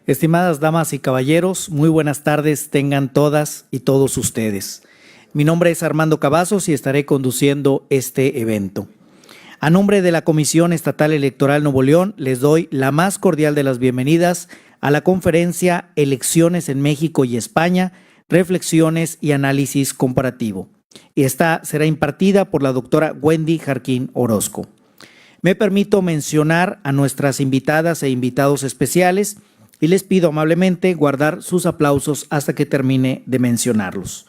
Estimadas damas y caballeros, muy buenas tardes tengan todas y todos ustedes. Mi nombre es Armando Cavazos y estaré conduciendo este evento. A nombre de la Comisión Estatal Electoral Nuevo León, les doy la más cordial de las bienvenidas a la conferencia Elecciones en México y España, Reflexiones y Análisis Comparativo. Y esta será impartida por la doctora Wendy Jarquín Orozco. Me permito mencionar a nuestras invitadas e invitados especiales y les pido amablemente guardar sus aplausos hasta que termine de mencionarlos.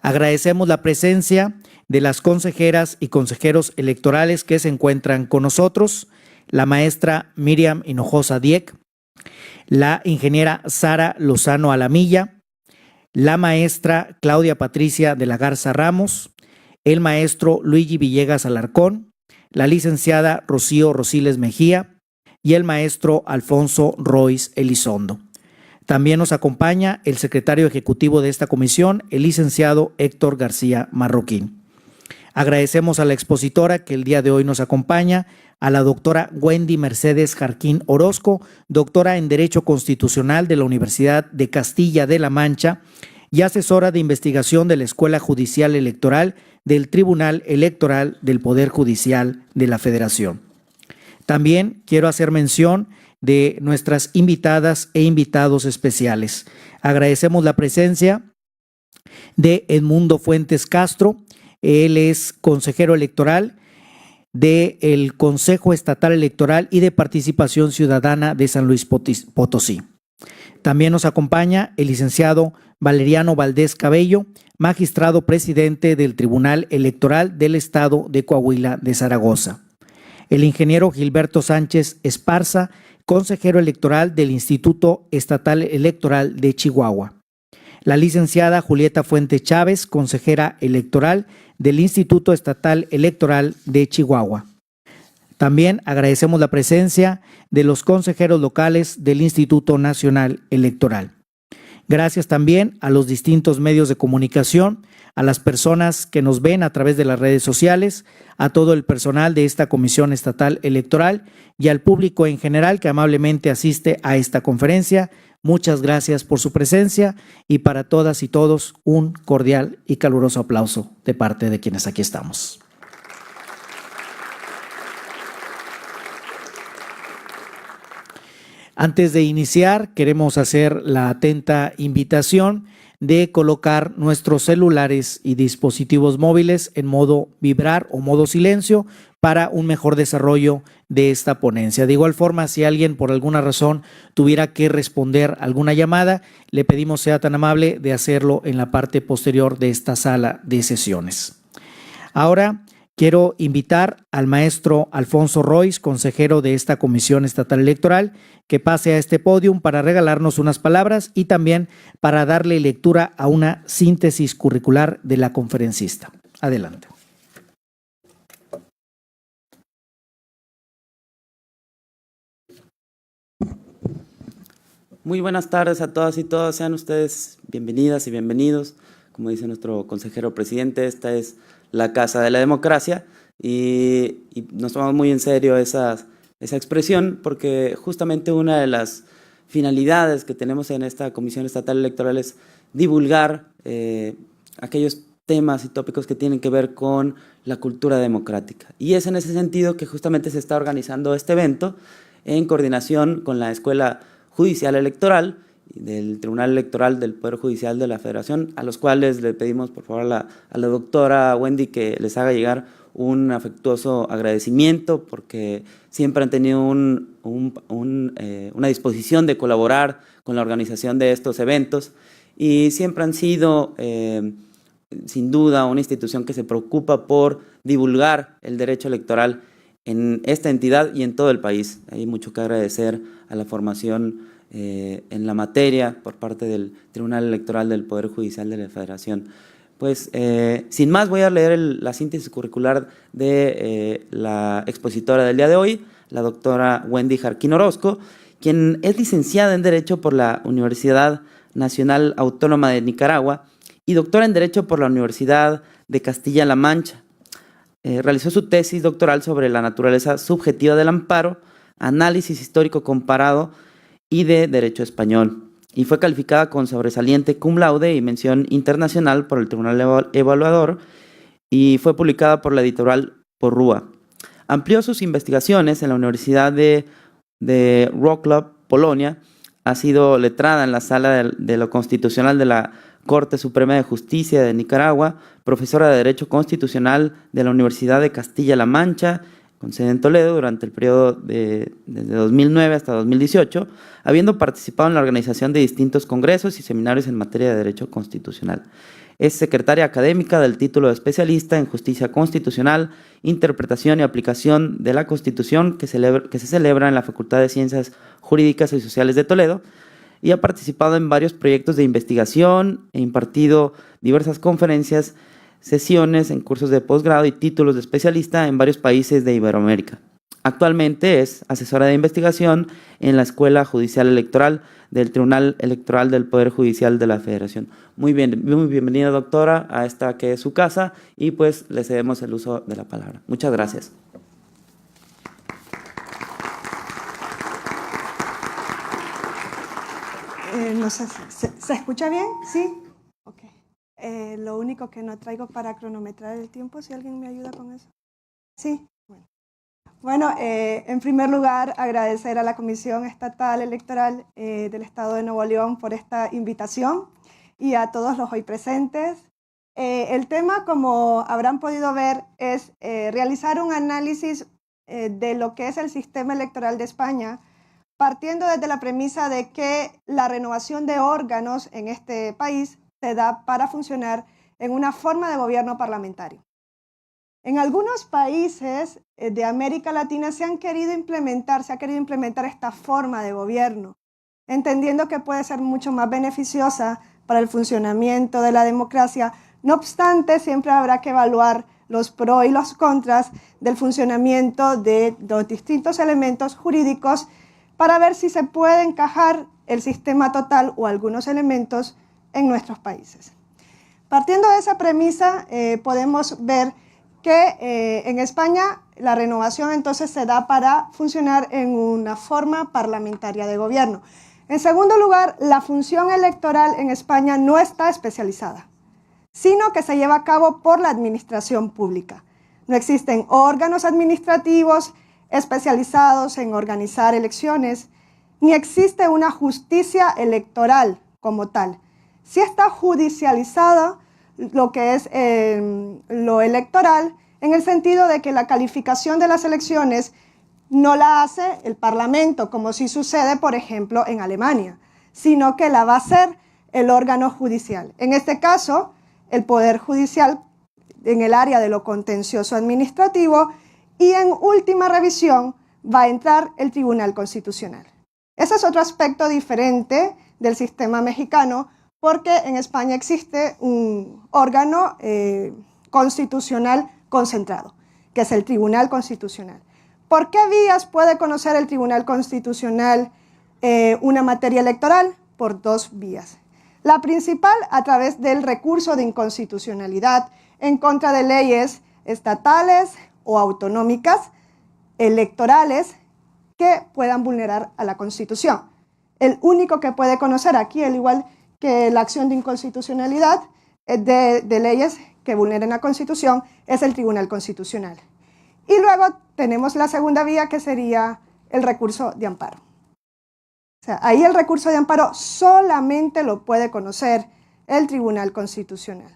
Agradecemos la presencia de las consejeras y consejeros electorales que se encuentran con nosotros, la maestra Miriam Hinojosa Dieck, la ingeniera Sara Lozano Alamilla, la maestra Claudia Patricia de la Garza Ramos, el maestro Luigi Villegas Alarcón, la licenciada Rocío Rosiles Mejía y el maestro Alfonso Royce Elizondo. También nos acompaña el secretario ejecutivo de esta comisión, el licenciado Héctor García Marroquín. Agradecemos a la expositora que el día de hoy nos acompaña, a la doctora Wendy Mercedes Jarquín Orozco, doctora en Derecho Constitucional de la Universidad de Castilla de la Mancha y asesora de investigación de la Escuela Judicial Electoral del Tribunal Electoral del Poder Judicial de la Federación. También quiero hacer mención de nuestras invitadas e invitados especiales. Agradecemos la presencia de Edmundo Fuentes Castro. Él es consejero electoral del Consejo Estatal Electoral y de Participación Ciudadana de San Luis Potosí. También nos acompaña el licenciado Valeriano Valdés Cabello, magistrado presidente del Tribunal Electoral del Estado de Coahuila de Zaragoza. El ingeniero Gilberto Sánchez Esparza, consejero electoral del Instituto Estatal Electoral de Chihuahua. La licenciada Julieta Fuente Chávez, consejera electoral del Instituto Estatal Electoral de Chihuahua. También agradecemos la presencia de los consejeros locales del Instituto Nacional Electoral. Gracias también a los distintos medios de comunicación, a las personas que nos ven a través de las redes sociales, a todo el personal de esta Comisión Estatal Electoral y al público en general que amablemente asiste a esta conferencia. Muchas gracias por su presencia y para todas y todos un cordial y caluroso aplauso de parte de quienes aquí estamos. Antes de iniciar, queremos hacer la atenta invitación de colocar nuestros celulares y dispositivos móviles en modo vibrar o modo silencio para un mejor desarrollo de esta ponencia. De igual forma, si alguien por alguna razón tuviera que responder alguna llamada, le pedimos sea tan amable de hacerlo en la parte posterior de esta sala de sesiones. Ahora quiero invitar al maestro Alfonso Royce, consejero de esta Comisión Estatal Electoral, que pase a este podium para regalarnos unas palabras y también para darle lectura a una síntesis curricular de la conferencista. Adelante. Muy buenas tardes a todas y todos. Sean ustedes bienvenidas y bienvenidos. Como dice nuestro consejero presidente, esta es la Casa de la Democracia y nos tomamos muy en serio esa expresión porque justamente una de las finalidades que tenemos en esta Comisión Estatal Electoral es divulgar aquellos temas y tópicos que tienen que ver con la cultura democrática. Y es en ese sentido que justamente se está organizando este evento en coordinación con la Escuela Judicial Electoral del Tribunal Electoral del Poder Judicial de la Federación, a los cuales le pedimos por favor a la doctora Wendy que les haga llegar un afectuoso agradecimiento porque siempre han tenido una disposición de colaborar con la organización de estos eventos y siempre han sido sin duda una institución que se preocupa por divulgar el derecho electoral en esta entidad y en todo el país. Hay mucho que agradecer a la formación en la materia por parte del Tribunal Electoral del Poder Judicial de la Federación. Pues sin más voy a leer la síntesis curricular de la expositora del día de hoy, la doctora Wendy Jarquín Orozco, quien es licenciada en Derecho por la Universidad Nacional Autónoma de Nicaragua y doctora en Derecho por la Universidad de Castilla-La Mancha. Realizó su tesis doctoral sobre la naturaleza subjetiva del amparo, análisis histórico comparado y de Derecho Español, y fue calificada con sobresaliente cum laude y mención internacional por el Tribunal Evaluador, y fue publicada por la editorial Porrúa. Amplió sus investigaciones en la Universidad de Wrocław, Polonia. Ha sido letrada en la Sala de lo Constitucional de la Corte Suprema de Justicia de Nicaragua, profesora de Derecho Constitucional de la Universidad de Castilla-La Mancha, con sede en Toledo, durante el periodo desde 2009 hasta 2018, habiendo participado en la organización de distintos congresos y seminarios en materia de Derecho Constitucional. Es secretaria académica del título de especialista en Justicia Constitucional, Interpretación y Aplicación de la Constitución que se celebra en la Facultad de Ciencias Jurídicas y Sociales de Toledo, y ha participado en varios proyectos de investigación e impartido diversas conferencias, sesiones en cursos de posgrado y títulos de especialista en varios países de Iberoamérica. Actualmente es asesora de investigación en la Escuela Judicial Electoral del Tribunal Electoral del Poder Judicial de la Federación. Muy bienvenida, doctora, a esta que es su casa, y pues le cedemos el uso de la palabra. Muchas gracias. No sé, ¿se escucha bien? ¿Sí? Ok. Lo único que no traigo para cronometrar el tiempo, si alguien me ayuda con eso. ¿Sí? Bueno, en primer lugar, agradecer a la Comisión Estatal Electoral del Estado de Nuevo León por esta invitación y a todos los hoy presentes. El tema, como habrán podido ver, es realizar un análisis de lo que es el sistema electoral de España, partiendo desde la premisa de que la renovación de órganos en este país se da para funcionar en una forma de gobierno parlamentario. En algunos países de América Latina se ha querido implementar esta forma de gobierno, entendiendo que puede ser mucho más beneficiosa para el funcionamiento de la democracia. No obstante, siempre habrá que evaluar los pros y los contras del funcionamiento de los distintos elementos jurídicos para ver si se puede encajar el sistema total o algunos elementos en nuestros países. Partiendo de esa premisa, podemos ver que en España la renovación entonces se da para funcionar en una forma parlamentaria de gobierno. En segundo lugar, la función electoral en España no está especializada, sino que se lleva a cabo por la administración pública. No existen órganos administrativos especializados en organizar elecciones, ni existe una justicia electoral como tal. Sí está judicializada lo que es lo electoral, en el sentido de que la calificación de las elecciones no la hace el Parlamento, como sí sucede, por ejemplo, en Alemania, sino que la va a hacer el órgano judicial. En este caso, el Poder Judicial en el área de lo contencioso administrativo, y en última revisión va a entrar el Tribunal Constitucional. Ese es otro aspecto diferente del sistema mexicano, porque en España existe un órgano constitucional concentrado, que es el Tribunal Constitucional. ¿Por qué vías puede conocer el Tribunal Constitucional una materia electoral? Por dos vías. La principal, a través del recurso de inconstitucionalidad en contra de leyes estatales o autonómicas electorales que puedan vulnerar a la Constitución. El único que puede conocer aquí, al igual que la acción de inconstitucionalidad de leyes que vulneren la Constitución, es el Tribunal Constitucional. Y luego tenemos la segunda vía, que sería el recurso de amparo. O sea, ahí el recurso de amparo solamente lo puede conocer el Tribunal Constitucional.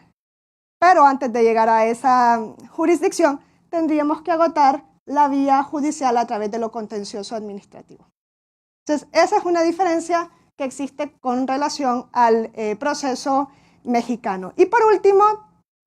Pero antes de llegar a esa jurisdicción, tendríamos que agotar la vía judicial a través de lo contencioso administrativo. Entonces, esa es una diferencia que existe con relación al proceso mexicano. Y por último,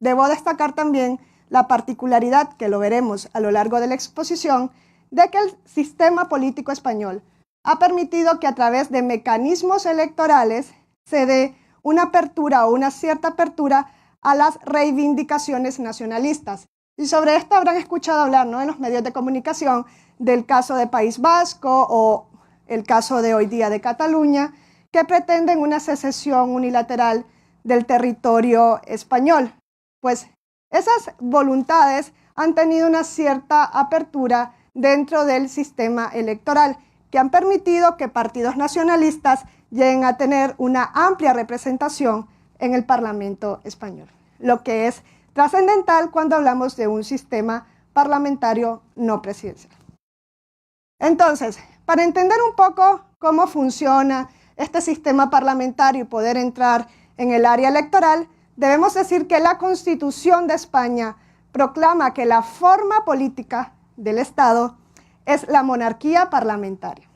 debo destacar también la particularidad, que lo veremos a lo largo de la exposición, de que el sistema político español ha permitido que a través de mecanismos electorales se dé una apertura o una cierta apertura a las reivindicaciones nacionalistas. Y sobre esto habrán escuchado hablar, ¿no?, en los medios de comunicación, del caso de País Vasco o el caso de hoy día de Cataluña, que pretenden una secesión unilateral del territorio español. Pues esas voluntades han tenido una cierta apertura dentro del sistema electoral, que han permitido que partidos nacionalistas lleguen a tener una amplia representación en el Parlamento español, lo que es trascendental cuando hablamos de un sistema parlamentario no presidencial. Entonces, para entender un poco cómo funciona este sistema parlamentario y poder entrar en el área electoral, debemos decir que la Constitución de España proclama que la forma política del Estado es la monarquía parlamentaria.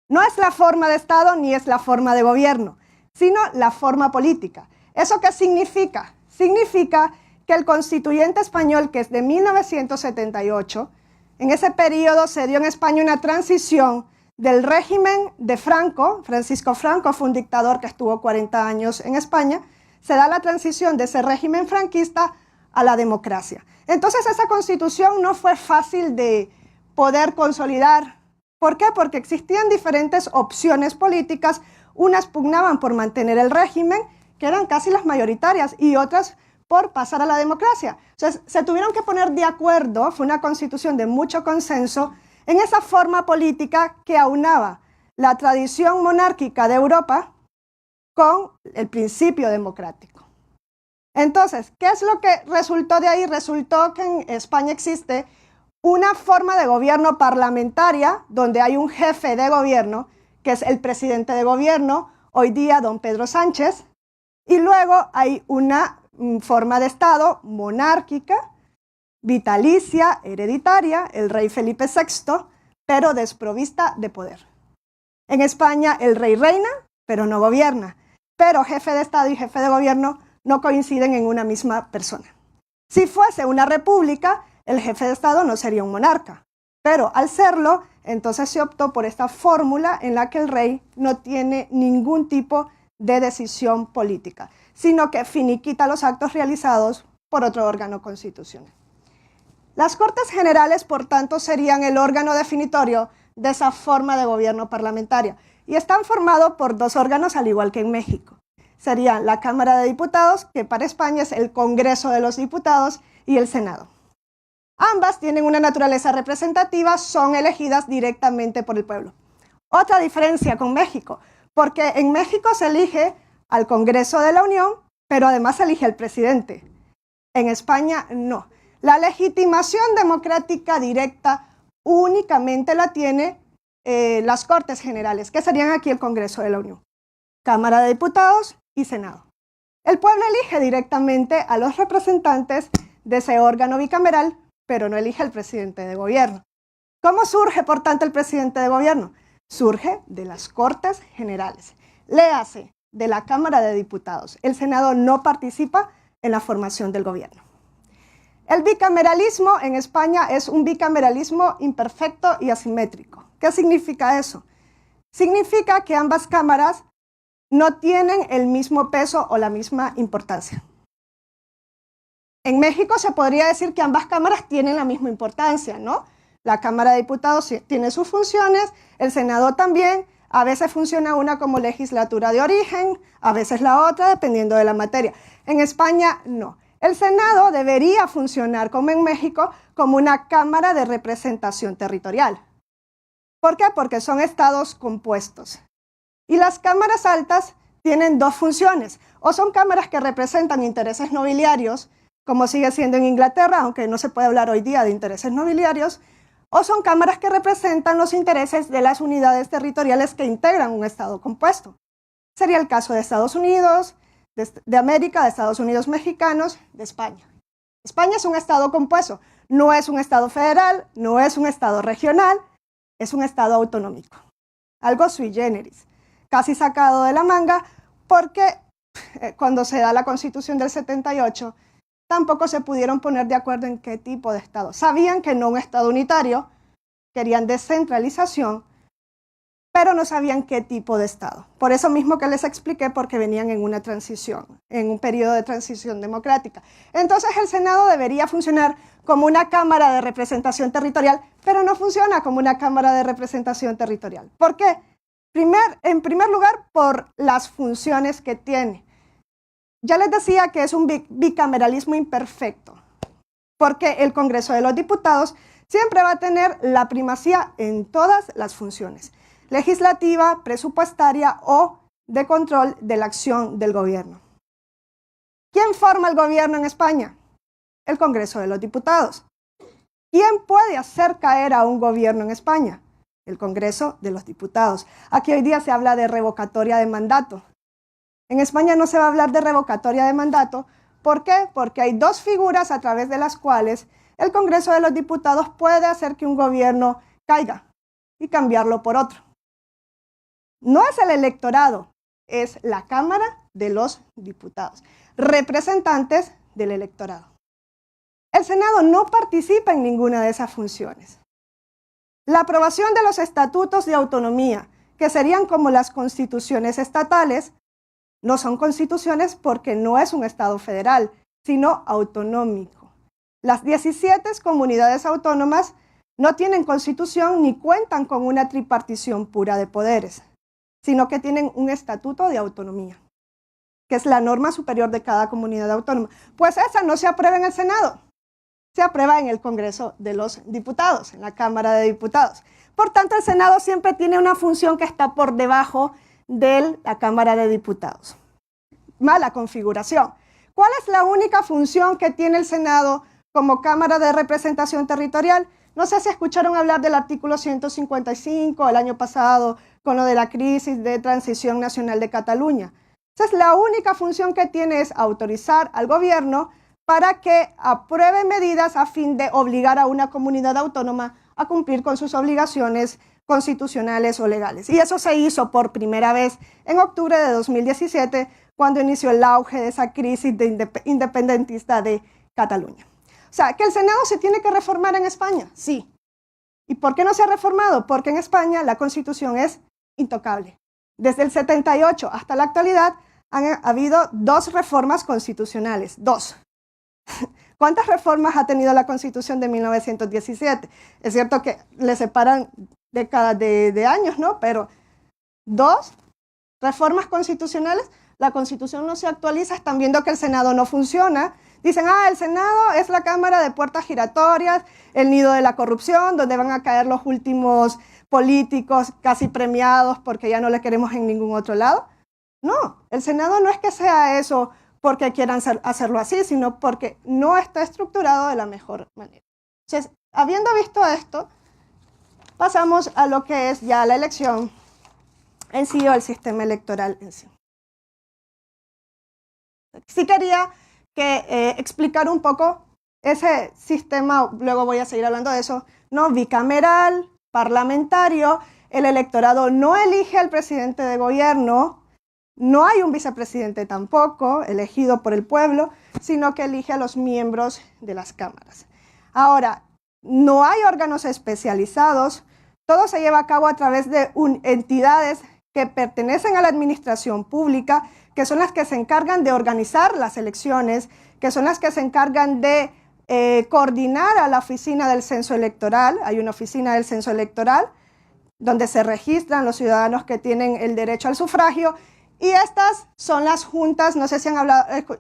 No es la forma de Estado ni es la forma de gobierno, sino la forma política. ¿Eso qué significa? Significa que el constituyente español, que es de 1978, en ese periodo se dio en España una transición del régimen de Franco. Francisco Franco fue un dictador que estuvo 40 años en España. Se da la transición de ese régimen franquista a la democracia. Entonces esa constitución no fue fácil de poder consolidar. ¿Por qué? Porque existían diferentes opciones políticas. Unas pugnaban por mantener el régimen, que eran casi las mayoritarias, y otras por pasar a la democracia. Entonces se tuvieron que poner de acuerdo, fue una constitución de mucho consenso, en esa forma política que aunaba la tradición monárquica de Europa con el principio democrático. Entonces, ¿qué es lo que resultó de ahí? Resultó que en España existe una forma de gobierno parlamentaria donde hay un jefe de gobierno, que es el presidente de gobierno, hoy día don Pedro Sánchez, y luego hay una forma de Estado monárquica, vitalicia, hereditaria, el rey Felipe VI, pero desprovista de poder. En España el rey reina, pero no gobierna, pero jefe de Estado y jefe de gobierno no coinciden en una misma persona. Si fuese una república, el jefe de Estado no sería un monarca, pero al serlo, entonces se optó por esta fórmula en la que el rey no tiene ningún tipo de decisión política, sino que finiquita los actos realizados por otro órgano constitucional. Las Cortes Generales, por tanto, serían el órgano definitorio de esa forma de gobierno parlamentaria y están formados por dos órganos, al igual que en México. Serían la Cámara de Diputados, que para España es el Congreso de los Diputados, y el Senado. Ambas tienen una naturaleza representativa, son elegidas directamente por el pueblo. Otra diferencia con México, porque en México se elige al Congreso de la Unión, pero además se elige al presidente. En España no. La legitimación democrática directa únicamente la tiene las Cortes Generales, que serían aquí el Congreso de la Unión, Cámara de Diputados y Senado. El pueblo elige directamente a los representantes de ese órgano bicameral, pero no elige al presidente de gobierno. ¿Cómo surge, por tanto, el presidente de gobierno? Surge de las Cortes Generales. Léase, de la Cámara de Diputados. El Senado no participa en la formación del gobierno. El bicameralismo en España es un bicameralismo imperfecto y asimétrico. ¿Qué significa eso? Significa que ambas cámaras no tienen el mismo peso o la misma importancia. En México se podría decir que ambas cámaras tienen la misma importancia, ¿no? La Cámara de Diputados tiene sus funciones, el Senado también. A veces funciona una como legislatura de origen, a veces la otra, dependiendo de la materia. En España, no. El Senado debería funcionar, como en México, como una cámara de representación territorial. ¿Por qué? Porque son estados compuestos. Y las cámaras altas tienen dos funciones. O son cámaras que representan intereses nobiliarios, como sigue siendo en Inglaterra, aunque no se puede hablar hoy día de intereses nobiliarios, o son cámaras que representan los intereses de las unidades territoriales que integran un estado compuesto. Sería el caso de Estados Unidos, de América, de Estados Unidos mexicanos, de España. España es un estado compuesto, no es un estado federal, no es un estado regional, es un estado autonómico. Algo sui generis, casi sacado de la manga, porque cuando se da la Constitución del 78, tampoco se pudieron poner de acuerdo en qué tipo de Estado. Sabían que no un Estado unitario, querían descentralización, pero no sabían qué tipo de Estado. Por eso mismo que les expliqué, porque venían en una transición, en un periodo de transición democrática. Entonces el Senado debería funcionar como una Cámara de Representación Territorial, pero no funciona como una Cámara de Representación Territorial. ¿Por qué? En primer lugar, por las funciones que tiene. Ya les decía que es un bicameralismo imperfecto, porque el Congreso de los Diputados siempre va a tener la primacía en todas las funciones, legislativa, presupuestaria o de control de la acción del gobierno. ¿Quién forma el gobierno en España? El Congreso de los Diputados. ¿Quién puede hacer caer a un gobierno en España? El Congreso de los Diputados. Aquí hoy día se habla de revocatoria de mandato. En España no se va a hablar de revocatoria de mandato. ¿Por qué? Porque hay dos figuras a través de las cuales el Congreso de los Diputados puede hacer que un gobierno caiga y cambiarlo por otro. No es el electorado, es la Cámara de los Diputados, representantes del electorado. El Senado no participa en ninguna de esas funciones. La aprobación de los estatutos de autonomía, que serían como las constituciones estatales, no son constituciones porque no es un Estado federal, sino autonómico. Las 17 comunidades autónomas no tienen constitución ni cuentan con una tripartición pura de poderes, sino que tienen un estatuto de autonomía, que es la norma superior de cada comunidad autónoma. Pues esa no se aprueba en el Senado, se aprueba en el Congreso de los Diputados, en la Cámara de Diputados. Por tanto, el Senado siempre tiene una función que está por debajo de la Cámara de Diputados. Mala configuración. ¿Cuál es la única función que tiene el Senado como Cámara de Representación Territorial? No sé si escucharon hablar del artículo 155 el año pasado con lo de la crisis de transición nacional de Cataluña. Entonces, la única función que tiene es autorizar al gobierno para que apruebe medidas a fin de obligar a una comunidad autónoma a cumplir con sus obligaciones constitucionales o legales. Y eso se hizo por primera vez en octubre de 2017, cuando inició el auge de esa crisis independentista de Cataluña. O sea, ¿que el Senado se tiene que reformar en España? Sí. ¿Y por qué no se ha reformado? Porque en España la Constitución es intocable. Desde el 78 hasta la actualidad han habido 2 reformas constitucionales. 2. ¿Cuántas reformas ha tenido la Constitución de 1917? Es cierto que le separan décadas de años, ¿no? Pero 2 reformas constitucionales, la Constitución no se actualiza, están viendo que el Senado no funciona. Dicen, el Senado es la cámara de puertas giratorias, el nido de la corrupción, donde van a caer los últimos políticos casi premiados porque ya no le queremos en ningún otro lado. No, el Senado no es que sea eso porque quieran hacerlo así, sino porque no está estructurado de la mejor manera. Entonces, habiendo visto esto, pasamos a lo que es ya la elección en sí o el sistema electoral en sí. Sí quería explicar un poco ese sistema, luego voy a seguir hablando de eso, ¿no? Bicameral, parlamentario, el electorado no elige al presidente de gobierno, no hay un vicepresidente tampoco, elegido por el pueblo, sino que elige a los miembros de las cámaras. Ahora, no hay órganos especializados, todo se lleva a cabo a través de entidades que pertenecen a la administración pública, que son las que se encargan de organizar las elecciones, que son las que se encargan de coordinar a la oficina del censo electoral. Hay una oficina del censo electoral donde se registran los ciudadanos que tienen el derecho al sufragio, y estas son las juntas, no sé si han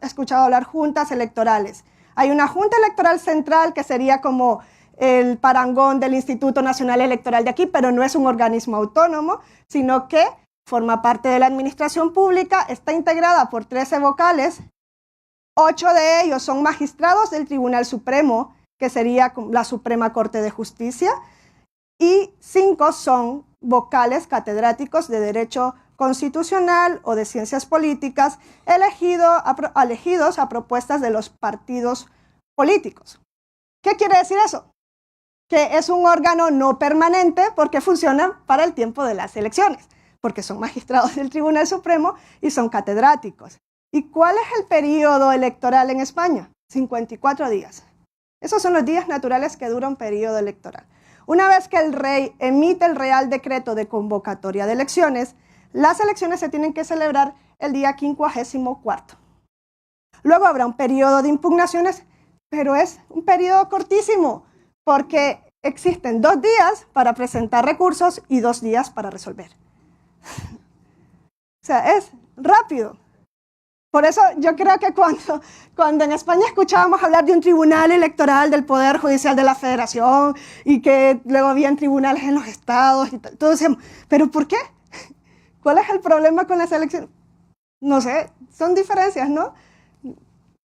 escuchado hablar juntas electorales. Hay una junta electoral central que sería como el parangón del Instituto Nacional Electoral de aquí, pero no es un organismo autónomo, sino que forma parte de la administración pública, está integrada por 13 vocales, 8 de ellos son magistrados del Tribunal Supremo, que sería la Suprema Corte de Justicia, y 5 son vocales catedráticos de Derecho Constitucional o de Ciencias Políticas, elegidos a propuestas de los partidos políticos. ¿Qué quiere decir eso? Que es un órgano no permanente porque funciona para el tiempo de las elecciones, porque son magistrados del Tribunal Supremo y son catedráticos. ¿Y cuál es el periodo electoral en España? 54 días. Esos son los días naturales que dura un periodo electoral. Una vez que el rey emite el Real Decreto de convocatoria de elecciones, las elecciones se tienen que celebrar el día 54. Luego habrá un periodo de impugnaciones, pero es un periodo cortísimo, porque existen 2 días para presentar recursos y 2 días para resolver. O sea, es rápido. Por eso yo creo que cuando en España escuchábamos hablar de un tribunal electoral del Poder Judicial de la Federación y que luego habían tribunales en los estados, y todos decíamos, ¿pero por qué? ¿Cuál es el problema con las elecciones? No sé, son diferencias, ¿no?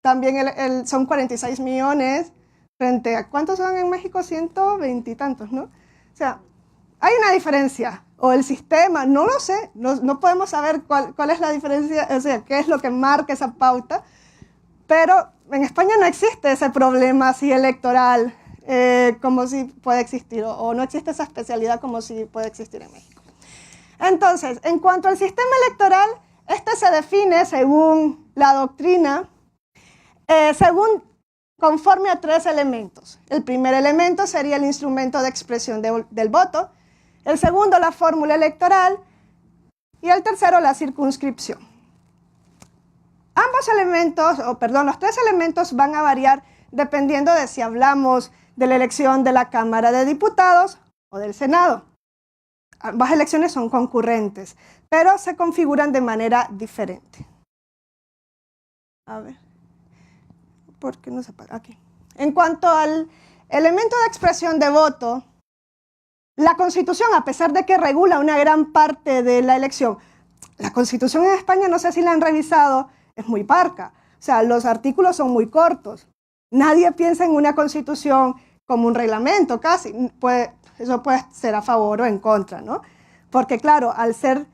También son 46 millones frente a, ¿cuántos son en México? 120 y tantos, ¿no? O sea, hay una diferencia. O el sistema, no lo sé, no podemos saber cuál es la diferencia, o sea, qué es lo que marca esa pauta, pero en España no existe ese problema así electoral como si puede existir, o no existe esa especialidad como si puede existir en México. Entonces, en cuanto al sistema electoral, este se define según la doctrina, conforme a 3 elementos. El primer elemento sería el instrumento de expresión del voto, el segundo, la fórmula electoral, y el tercero, la circunscripción. Los 3 elementos van a variar dependiendo de si hablamos de la elección de la Cámara de Diputados o del Senado. Ambas elecciones son concurrentes, pero se configuran de manera diferente. A ver, ¿por qué no se apaga? Aquí. En cuanto al elemento de expresión de voto, la Constitución, a pesar de que regula una gran parte de la elección, la Constitución en España, no sé si la han revisado, es muy parca. O sea, los artículos son muy cortos. Nadie piensa en una Constitución como un reglamento, casi. Eso puede ser a favor o en contra, ¿no? Porque, claro, al ser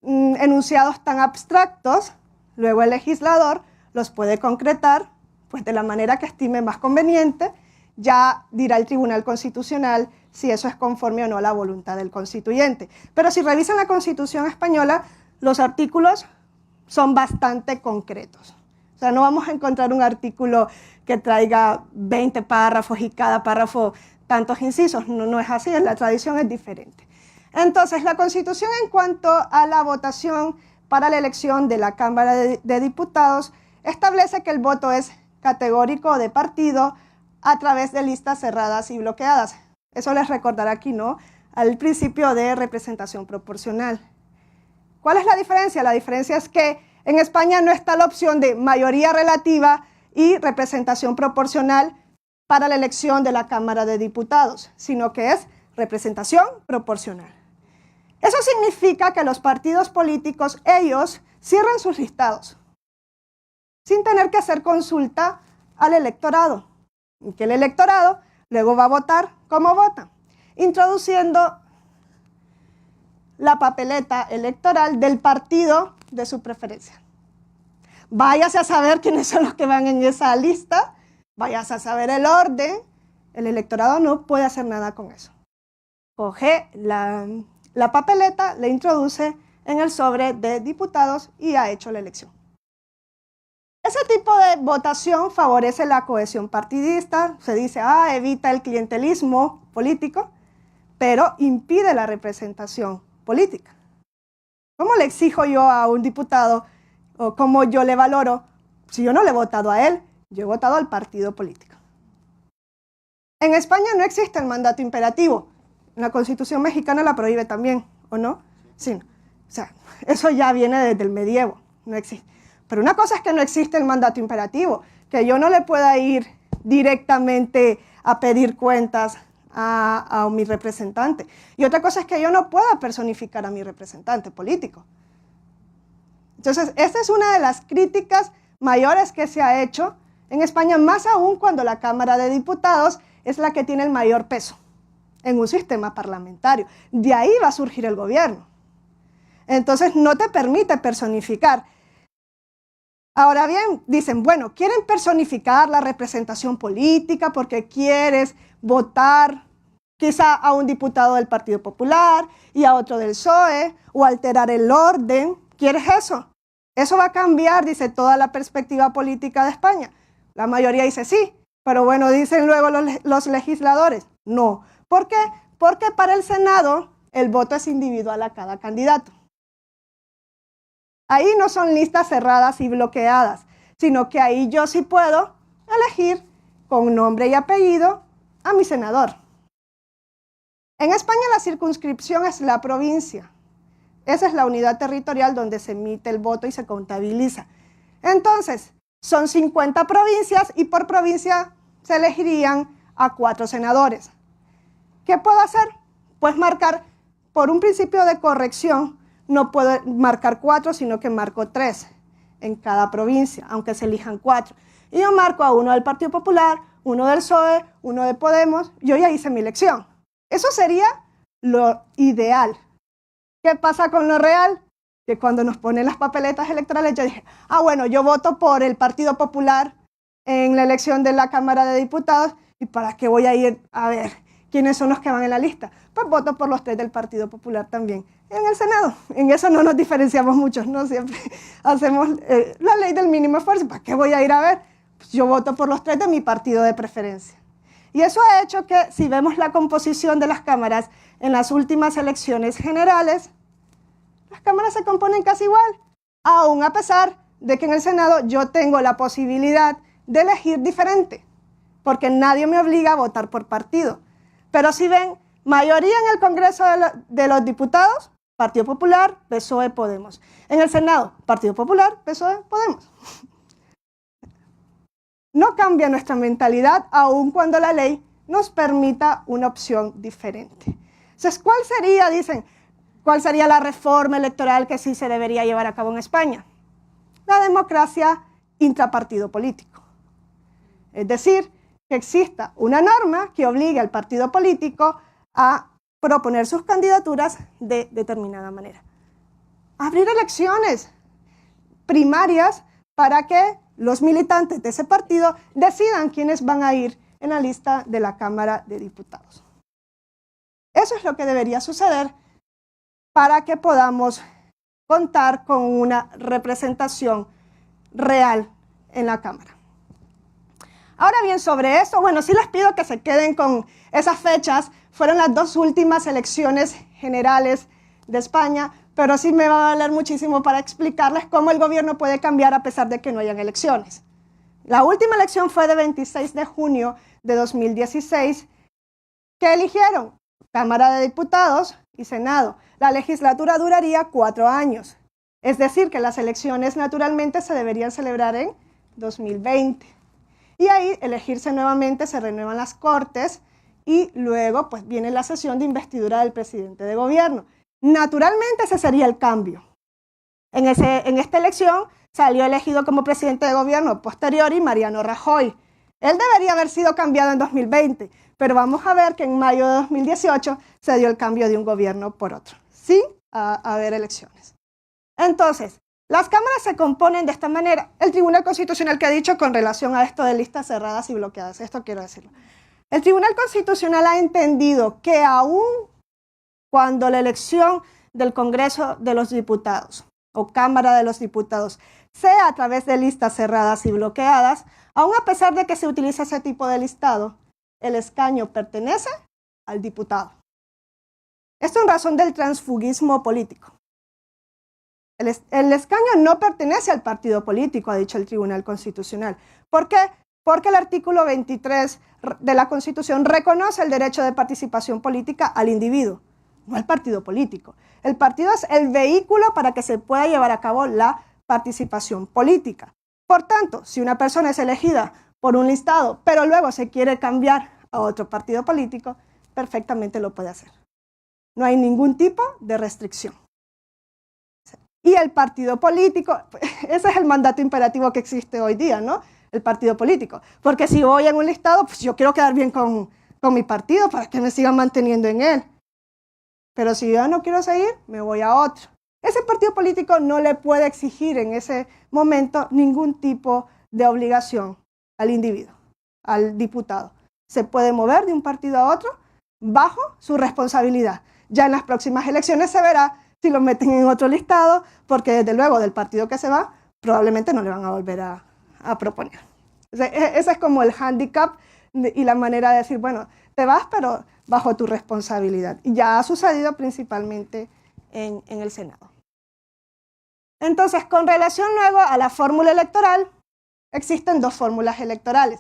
enunciados tan abstractos, luego el legislador los puede concretar pues, de la manera que estime más conveniente. Ya dirá el Tribunal Constitucional si eso es conforme o no a la voluntad del constituyente. Pero si revisan la Constitución española, los artículos son bastante concretos. O sea, no vamos a encontrar un artículo que traiga 20 párrafos y cada párrafo tantos incisos. No es así, la tradición es diferente. Entonces, la Constitución en cuanto a la votación para la elección de la Cámara de Diputados establece que el voto es categórico de partido a través de listas cerradas y bloqueadas. Eso les recordará aquí, ¿no? Al principio de representación proporcional. ¿Cuál es la diferencia? La diferencia es que en España no está la opción de mayoría relativa y representación proporcional para la elección de la Cámara de Diputados, sino que es representación proporcional. Eso significa que los partidos políticos, ellos cierran sus listados sin tener que hacer consulta al electorado, y que el electorado luego va a votar como vota, introduciendo la papeleta electoral del partido de su preferencia. Váyase a saber quiénes son los que van en esa lista, váyase a saber el orden, el electorado no puede hacer nada con eso. Coge la papeleta, la introduce en el sobre de diputados y ha hecho la elección. Ese tipo de votación favorece la cohesión partidista, se dice, evita el clientelismo político, pero impide la representación política. ¿Cómo le exijo yo a un diputado o cómo yo le valoro si yo no le he votado a él? Yo he votado al partido político. En España no existe el mandato imperativo. La Constitución mexicana la prohíbe también, ¿o no? Sí. O sea, eso ya viene desde el medievo, no existe. Pero una cosa es que no existe el mandato imperativo, que yo no le pueda ir directamente a pedir cuentas a mi representante. Y otra cosa es que yo no pueda personificar a mi representante político. Entonces, esta es una de las críticas mayores que se ha hecho en España, más aún cuando la Cámara de Diputados es la que tiene el mayor peso en un sistema parlamentario. De ahí va a surgir el gobierno. Entonces, no te permite personificar. Ahora bien, dicen, bueno, quieren personificar la representación política porque quieres votar quizá a un diputado del Partido Popular y a otro del PSOE o alterar el orden. ¿Quieres eso? Eso va a cambiar, dice, toda la perspectiva política de España. La mayoría dice sí, pero bueno, dicen luego los legisladores, no. ¿Por qué? Porque para el Senado el voto es individual a cada candidato. Ahí no son listas cerradas y bloqueadas, sino que ahí yo sí puedo elegir con nombre y apellido a mi senador. En España la circunscripción es la provincia. Esa es la unidad territorial donde se emite el voto y se contabiliza. Entonces, son 50 provincias y por provincia se elegirían a 4 senadores. ¿Qué puedo hacer? Pues marcar, por un principio de corrección, no puedo marcar 4, sino que marco 3 en cada provincia, aunque se elijan 4. Y yo marco a uno del Partido Popular, uno del PSOE, uno de Podemos. Yo ya hice mi elección. Eso sería lo ideal. ¿Qué pasa con lo real? Que cuando nos ponen las papeletas electorales, yo dije, bueno, yo voto por el Partido Popular en la elección de la Cámara de Diputados, ¿y para qué voy a ir a ver quiénes son los que van en la lista? Pues voto por los 3 del Partido Popular también. En el Senado, en eso no nos diferenciamos mucho, no siempre hacemos la ley del mínimo esfuerzo. ¿Para qué voy a ir a ver? Pues yo voto por los 3 de mi partido de preferencia. Y eso ha hecho que, si vemos la composición de las cámaras en las últimas elecciones generales, las cámaras se componen casi igual, aún a pesar de que en el Senado yo tengo la posibilidad de elegir diferente, porque nadie me obliga a votar por partido. Pero si ven, mayoría en el Congreso de los Diputados, Partido Popular, PSOE, Podemos. En el Senado, Partido Popular, PSOE, Podemos. No cambia nuestra mentalidad, aun cuando la ley nos permita una opción diferente. Entonces, ¿cuál sería, dicen, cuál sería la reforma electoral que sí se debería llevar a cabo en España? La democracia intrapartido político. Es decir, que exista una norma que obligue al partido político a proponer sus candidaturas de determinada manera. Abrir elecciones primarias para que los militantes de ese partido decidan quiénes van a ir en la lista de la Cámara de Diputados. Eso es lo que debería suceder para que podamos contar con una representación real en la Cámara. Ahora bien, sobre eso, bueno, sí les pido que se queden con esas fechas. Fueron las 2 últimas elecciones generales de España, pero sí me va a valer muchísimo para explicarles cómo el gobierno puede cambiar a pesar de que no hayan elecciones. La última elección fue de 26 de junio de 2016. ¿Qué eligieron? Cámara de Diputados y Senado. La legislatura duraría 4 años. Es decir, que las elecciones naturalmente se deberían celebrar en 2020. Y ahí elegirse nuevamente, se renuevan las Cortes y luego pues viene la sesión de investidura del presidente de gobierno. Naturalmente ese sería el cambio. En esta elección salió elegido como presidente de gobierno posteriori Mariano Rajoy. Él debería haber sido cambiado en 2020, pero vamos a ver que en mayo de 2018 se dio el cambio de un gobierno por otro, sin haber elecciones. Entonces, las cámaras se componen de esta manera. El Tribunal Constitucional, que ha dicho con relación a esto de listas cerradas y bloqueadas, esto quiero decirlo. El Tribunal Constitucional ha entendido que aún cuando la elección del Congreso de los Diputados o Cámara de los Diputados sea a través de listas cerradas y bloqueadas, aún a pesar de que se utiliza ese tipo de listado, el escaño pertenece al diputado. Esto en razón del transfugismo político. El escaño no pertenece al partido político, ha dicho el Tribunal Constitucional. ¿Por qué? Porque el artículo 23 de la Constitución reconoce el derecho de participación política al individuo, no al partido político. El partido es el vehículo para que se pueda llevar a cabo la participación política. Por tanto, si una persona es elegida por un listado, pero luego se quiere cambiar a otro partido político, perfectamente lo puede hacer. No hay ningún tipo de restricción. Y el partido político, ese es el mandato imperativo que existe hoy día, ¿no? El partido político. Porque si voy en un listado, pues yo quiero quedar bien con mi partido para que me sigan manteniendo en él. Pero si yo no quiero seguir, me voy a otro. Ese partido político no le puede exigir en ese momento ningún tipo de obligación al individuo, al diputado. Se puede mover de un partido a otro bajo su responsabilidad. Ya en las próximas elecciones se verá si lo meten en otro listado, porque desde luego del partido que se va, probablemente no le van a volver a proponer. Ese es como el hándicap y la manera de decir, bueno, te vas, pero bajo tu responsabilidad. Y ya ha sucedido principalmente en el Senado. Entonces, con relación luego a la fórmula electoral, existen 2 fórmulas electorales,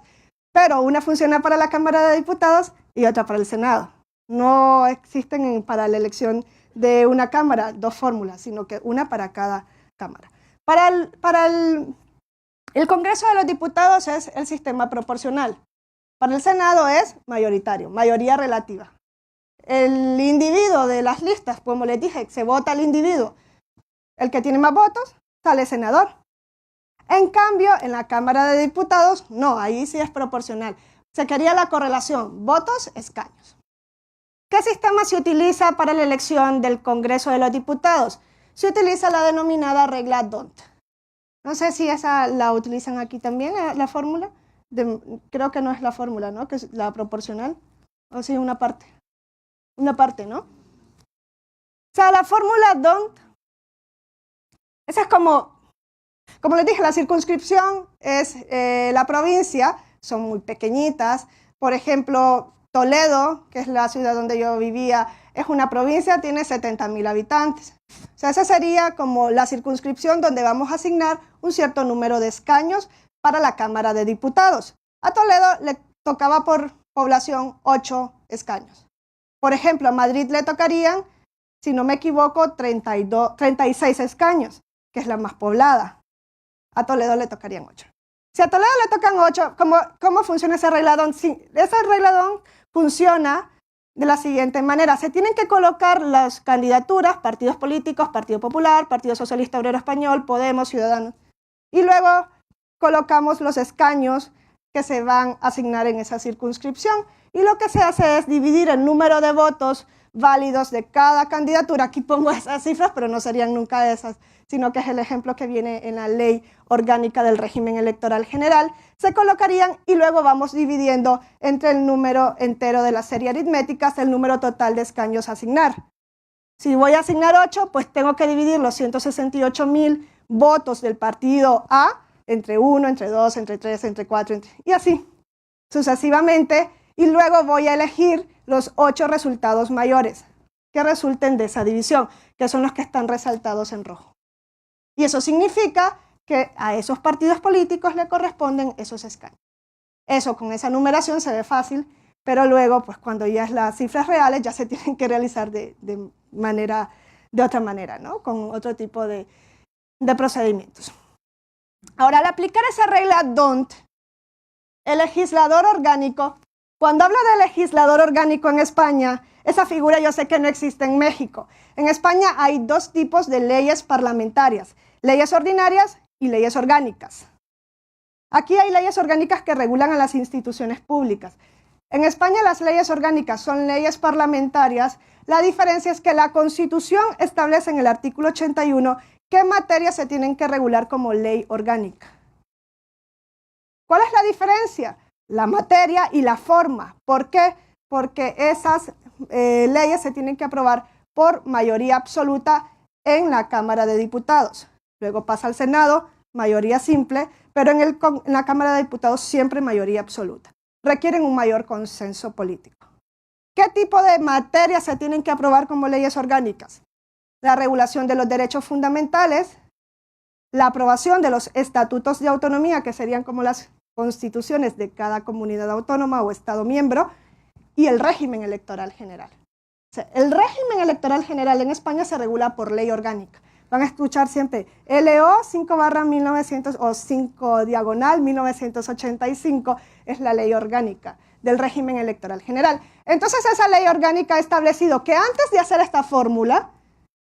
pero una funciona para la Cámara de Diputados y otra para el Senado. No existen para la elección de una cámara 2 fórmulas, sino que una para cada cámara. Para El Congreso de los Diputados es el sistema proporcional. Para el Senado es mayoritario, mayoría relativa. El individuo de las listas, como les dije, se vota el individuo. El que tiene más votos sale senador. En cambio, en la Cámara de Diputados, no, ahí sí es proporcional. Se quería la correlación, votos, escaños. ¿Qué sistema se utiliza para la elección del Congreso de los Diputados? Se utiliza la denominada regla D'Hondt. No sé si esa la utilizan aquí también, la fórmula. Creo que no es la fórmula, ¿no? Que es la proporcional. O sí, una parte. Una parte, ¿no? O sea, la fórmula D'Hondt, esa es como les dije, la circunscripción es la provincia, son muy pequeñitas. Por ejemplo, Toledo, que es la ciudad donde yo vivía, es una provincia, tiene 70.000 habitantes. O sea, esa sería como la circunscripción donde vamos a asignar un cierto número de escaños para la Cámara de Diputados. A Toledo le tocaba por población 8 escaños. Por ejemplo, a Madrid le tocarían, si no me equivoco, 36 escaños, que es la más poblada. A Toledo le tocarían 8. Si a Toledo le tocan 8, ¿cómo funciona ese regla D'Hondt? Ese regla D'Hondt funciona de la siguiente manera. Se tienen que colocar las candidaturas, partidos políticos, Partido Popular, Partido Socialista Obrero Español, Podemos, Ciudadanos. Y luego colocamos los escaños que se van a asignar en esa circunscripción. Y lo que se hace es dividir el número de votos válidos de cada candidatura. Aquí pongo esas cifras, pero no serían nunca esas, sino que es el ejemplo que viene en la Ley Orgánica del Régimen Electoral General. Se colocarían y luego vamos dividiendo entre el número entero de la serie aritmética el número total de escaños a asignar. Si voy a asignar 8, pues tengo que dividir los 168.000 votos del partido A entre 1, entre 2, entre 3, entre 4, y así sucesivamente. Y luego voy a elegir los 8 resultados mayores que resulten de esa división, que son los que están resaltados en rojo. Y eso significa que a esos partidos políticos le corresponden esos escaños. Eso con esa numeración se ve fácil, pero luego, pues cuando ya es las cifras reales, ya se tienen que realizar de otra manera, ¿no? Con otro tipo de procedimientos. Ahora, al aplicar esa regla D'Hondt, el legislador orgánico, cuando hablo de legislador orgánico en España, esa figura yo sé que no existe en México. En España hay 2 tipos de leyes parlamentarias, leyes ordinarias y leyes orgánicas. Aquí hay leyes orgánicas que regulan a las instituciones públicas. En España las leyes orgánicas son leyes parlamentarias. La diferencia es que la Constitución establece en el artículo 81 qué materias se tienen que regular como ley orgánica. ¿Cuál es la diferencia? La materia y la forma. ¿Por qué? Porque esas leyes se tienen que aprobar por mayoría absoluta en la Cámara de Diputados. Luego pasa al Senado, mayoría simple, pero en la Cámara de Diputados siempre mayoría absoluta. Requieren un mayor consenso político. ¿Qué tipo de materias se tienen que aprobar como leyes orgánicas? La regulación de los derechos fundamentales, la aprobación de los estatutos de autonomía, que serían como las constituciones de cada comunidad autónoma o estado miembro, y el régimen electoral general. O sea, el régimen electoral general en España se regula por ley orgánica. Van a escuchar siempre LO 5/1900 o 5/1985 es la ley orgánica del régimen electoral general. Entonces esa ley orgánica ha establecido que antes de hacer esta fórmula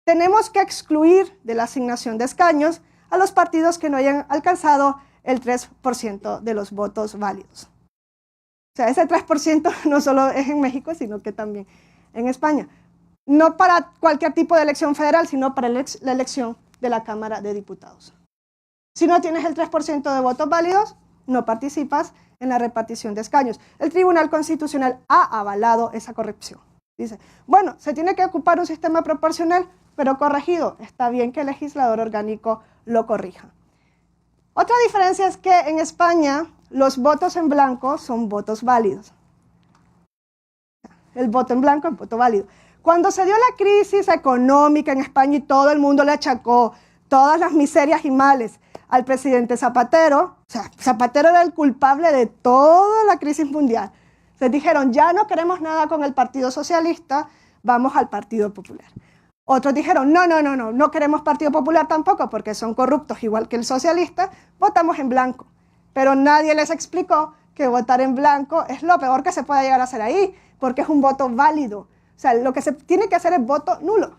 tenemos que excluir de la asignación de escaños a los partidos que no hayan alcanzado el 3% de los votos válidos. O sea, ese 3% no solo es en México, sino que también en España. No para cualquier tipo de elección federal, sino para la elección de la Cámara de Diputados. Si no tienes el 3% de votos válidos, no participas en la repartición de escaños. El Tribunal Constitucional ha avalado esa corrección. Dice, bueno, se tiene que ocupar un sistema proporcional, pero corregido. Está bien que el legislador orgánico lo corrija. Otra diferencia es que en España los votos en blanco son votos válidos. El voto en blanco es voto válido. Cuando se dio la crisis económica en España y todo el mundo le achacó todas las miserias y males al presidente Zapatero, o sea, Zapatero era el culpable de toda la crisis mundial. Se dijeron, ya no queremos nada con el Partido Socialista, vamos al Partido Popular. Otros dijeron, no queremos Partido Popular tampoco porque son corruptos igual que el socialista, votamos en blanco. Pero nadie les explicó que votar en blanco es lo peor que se puede llegar a hacer ahí, porque es un voto válido. O sea, lo que se tiene que hacer es voto nulo.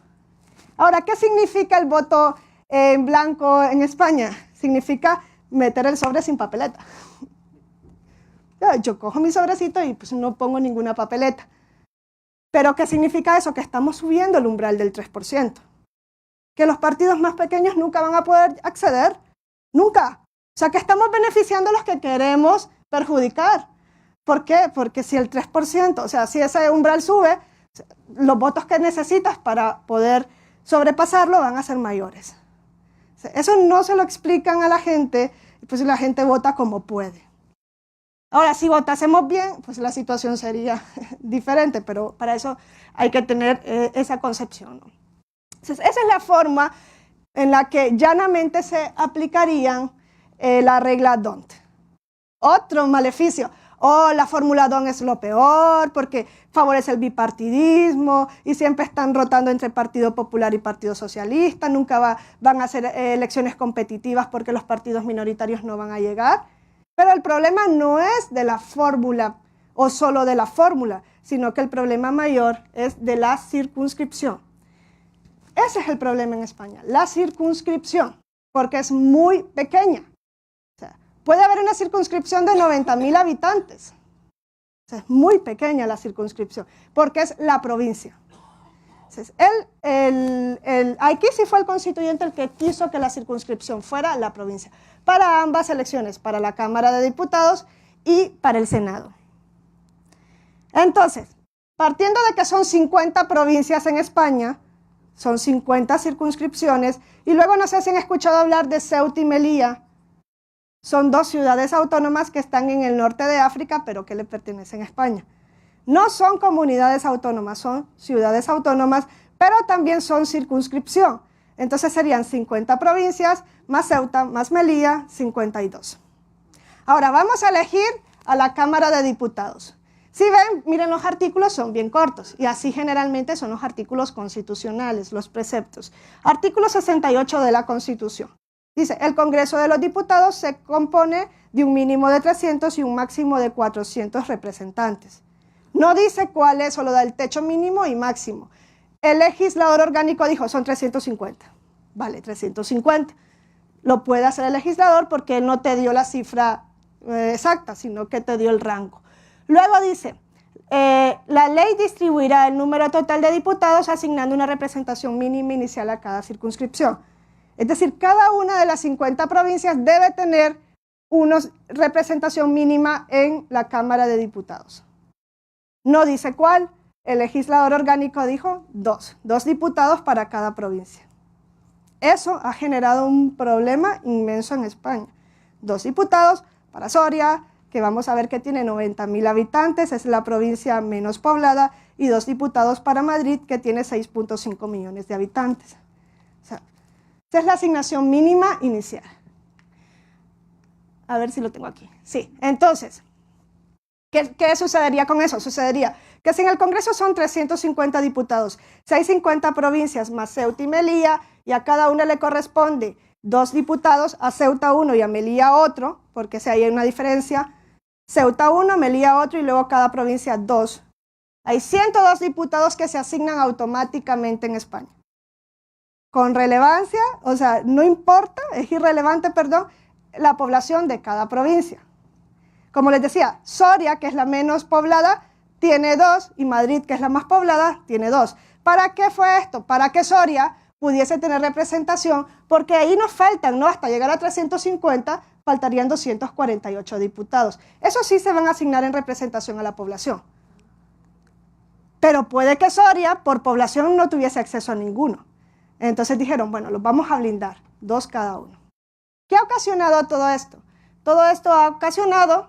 Ahora, ¿qué significa el voto en blanco en España? Significa meter el sobre sin papeleta. Yo cojo mi sobrecito y pues no pongo ninguna papeleta. ¿Pero qué significa eso? Que estamos subiendo el umbral del 3%. Que los partidos más pequeños nunca van a poder acceder. Nunca. O sea, que estamos beneficiando a los que queremos perjudicar. ¿Por qué? Porque si el 3%, o sea, si ese umbral sube, los votos que necesitas para poder sobrepasarlo van a ser mayores. O sea, eso no se lo explican a la gente, pues la gente vota como puede. Ahora, si votásemos bien, pues la situación sería diferente, pero para eso hay que tener esa concepción, ¿no? Entonces, esa es la forma en la que llanamente se aplicarían la regla D'Hondt. Otro maleficio, la fórmula D'Hondt es lo peor porque favorece el bipartidismo y siempre están rotando entre Partido Popular y Partido Socialista, nunca van a hacer elecciones competitivas porque los partidos minoritarios no van a llegar. Pero el problema no es de la fórmula o solo de la fórmula, sino que el problema mayor es de la circunscripción. Ese es el problema en España, la circunscripción, porque es muy pequeña. O sea, puede haber una circunscripción de 90,000 habitantes. O sea, es muy pequeña la circunscripción, porque es la provincia. Entonces, aquí sí fue el constituyente el que quiso que la circunscripción fuera la provincia, para ambas elecciones, para la Cámara de Diputados y para el Senado. Entonces, partiendo de que son 50 provincias en España, son 50 circunscripciones, y luego no sé si han escuchado hablar de Ceuta y Melilla, son 2 ciudades autónomas que están en el norte de África, pero que le pertenecen a España. No son comunidades autónomas, son ciudades autónomas, pero también son circunscripción. Entonces serían 50 provincias, más Ceuta, más Melilla, 52. Ahora vamos a elegir a la Cámara de Diputados. Si ven, miren, los artículos son bien cortos y así generalmente son los artículos constitucionales, los preceptos. Artículo 68 de la Constitución. Dice, el Congreso de los Diputados se compone de un mínimo de 300 y un máximo de 400 representantes. No dice cuál es, solo da el techo mínimo y máximo. El legislador orgánico dijo, son 350. Vale, 350. Lo puede hacer el legislador porque él no te dio la cifra exacta, sino que te dio el rango. Luego dice, la ley distribuirá el número total de diputados asignando una representación mínima inicial a cada circunscripción. Es decir, cada una de las 50 provincias debe tener una representación mínima en la Cámara de Diputados. No dice cuál. El legislador orgánico dijo 2 diputados para cada provincia. Eso ha generado un problema inmenso en España. 2 diputados para Soria, que vamos a ver que tiene 90,000 habitantes, es la provincia menos poblada, y 2 diputados para Madrid, que tiene 6.5 millones de habitantes. O sea, esa es la asignación mínima inicial. A ver si lo tengo aquí. Sí, entonces, ¿qué sucedería con eso? Sucedería que si en el Congreso son 350 diputados, si hay 50 provincias más Ceuta y Melilla, y a cada una le corresponde 2 diputados, a Ceuta 1 y a Melilla otro, porque si hay una diferencia, Ceuta 1, Melilla otro, y luego cada provincia 2. Hay 102 diputados que se asignan automáticamente en España. Con relevancia, o sea, no importa, es irrelevante, perdón, la población de cada provincia. Como les decía, Soria, que es la menos poblada, tiene 2, y Madrid, que es la más poblada, tiene 2. ¿Para qué fue esto? Para que Soria pudiese tener representación, porque ahí nos faltan, ¿no? Hasta llegar a 350, faltarían 248 diputados. Eso sí se van a asignar en representación a la población. Pero puede que Soria, por población, no tuviese acceso a ninguno. Entonces dijeron, bueno, los vamos a blindar, 2 cada uno. ¿Qué ha ocasionado todo esto? Todo esto ha ocasionado,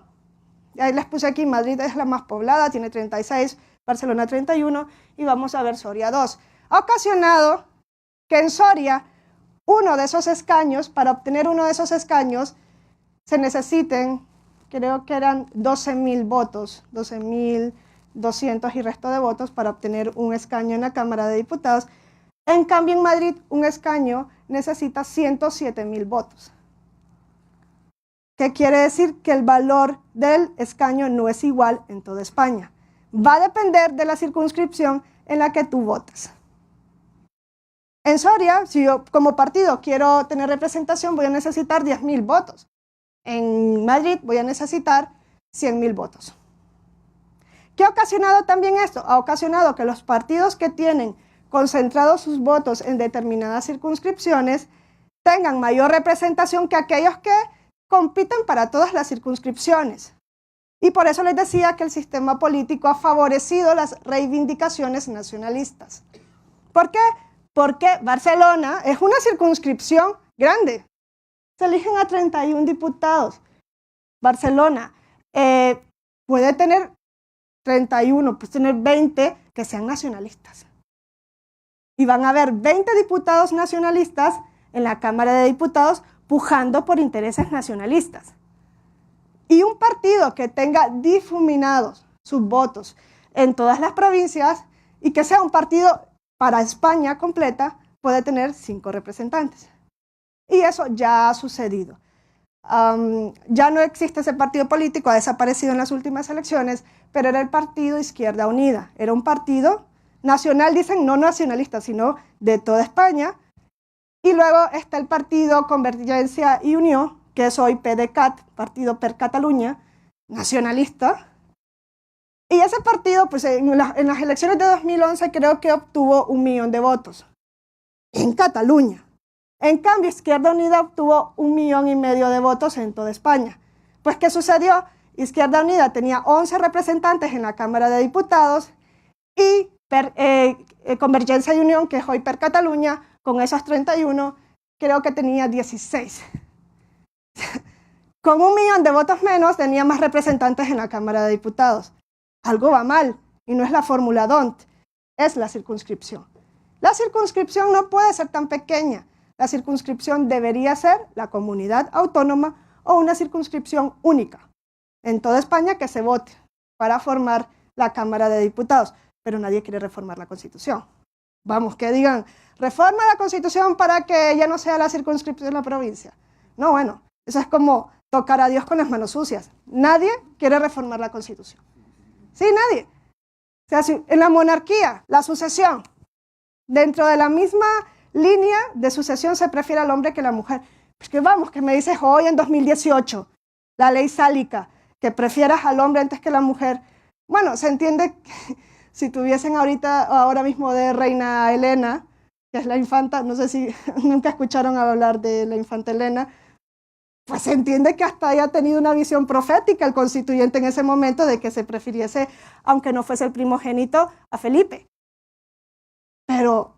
ahí les puse aquí, Madrid es la más poblada, tiene 36, Barcelona 31, y vamos a ver Soria 2. Ha ocasionado que en Soria, uno de esos escaños, para obtener uno de esos escaños, se necesiten, creo que eran 12,000 votos, 12,200 y resto de votos para obtener un escaño en la Cámara de Diputados. En cambio, en Madrid, un escaño necesita 107,000 votos. ¿Qué quiere decir? Que el valor del escaño no es igual en toda España. Va a depender de la circunscripción en la que tú votes. En Soria, si yo como partido quiero tener representación, voy a necesitar 10,000 votos. En Madrid voy a necesitar 100,000 votos. ¿Qué ha ocasionado también esto? Ha ocasionado que los partidos que tienen concentrados sus votos en determinadas circunscripciones tengan mayor representación que aquellos que compiten para todas las circunscripciones. Y por eso les decía que el sistema político ha favorecido las reivindicaciones nacionalistas. ¿Por qué? Porque Barcelona es una circunscripción grande. Se eligen a 31 diputados. Barcelona puede tener 31, puede tener 20 que sean nacionalistas. Y van a haber 20 diputados nacionalistas en la Cámara de Diputados pujando por intereses nacionalistas. Y un partido que tenga difuminados sus votos en todas las provincias y que sea un partido para España completa, puede tener 5 representantes. Y eso ya ha sucedido. Ya no existe ese partido político, ha desaparecido en las últimas elecciones, pero era el partido Izquierda Unida. Era un partido nacional, dicen, no nacionalista, sino de toda España. Y luego está el partido Convergencia y Unió, que es hoy PDeCAT, Partido per Catalunya, nacionalista. Y ese partido, pues en las elecciones de 2011 creo que obtuvo 1 millón de votos en Cataluña. En cambio, Izquierda Unida obtuvo 1,5 millones de votos en toda España. Pues, ¿qué sucedió? Izquierda Unida tenía 11 representantes en la Cámara de Diputados y Convergencia y Unión, que es hoy per Catalunya, con esos 31, creo que tenía 16. Con 1 millón de votos menos, tenía más representantes en la Cámara de Diputados. Algo va mal, y no es la fórmula D'Hondt, es la circunscripción. La circunscripción no puede ser tan pequeña. La circunscripción debería ser la comunidad autónoma o una circunscripción única en toda España que se vote para formar la Cámara de Diputados. Pero nadie quiere reformar la Constitución. Vamos, que digan, reforma la Constitución para que ya no sea la circunscripción de la provincia. No, bueno, eso es como tocar a Dios con las manos sucias. Nadie quiere reformar la Constitución. Sí, nadie. O sea, si en la monarquía, la sucesión, dentro de la misma línea de sucesión se prefiere al hombre que a la mujer. Pues que vamos, que me dices hoy en 2018, la ley sálica, que prefieras al hombre antes que a la mujer. Bueno, se entiende que si tuviesen ahora mismo de reina Elena, que es la infanta, no sé si nunca escucharon hablar de la infanta Elena, pues se entiende que hasta haya tenido una visión profética el constituyente en ese momento de que se prefiriese, aunque no fuese el primogénito, a Felipe. Pero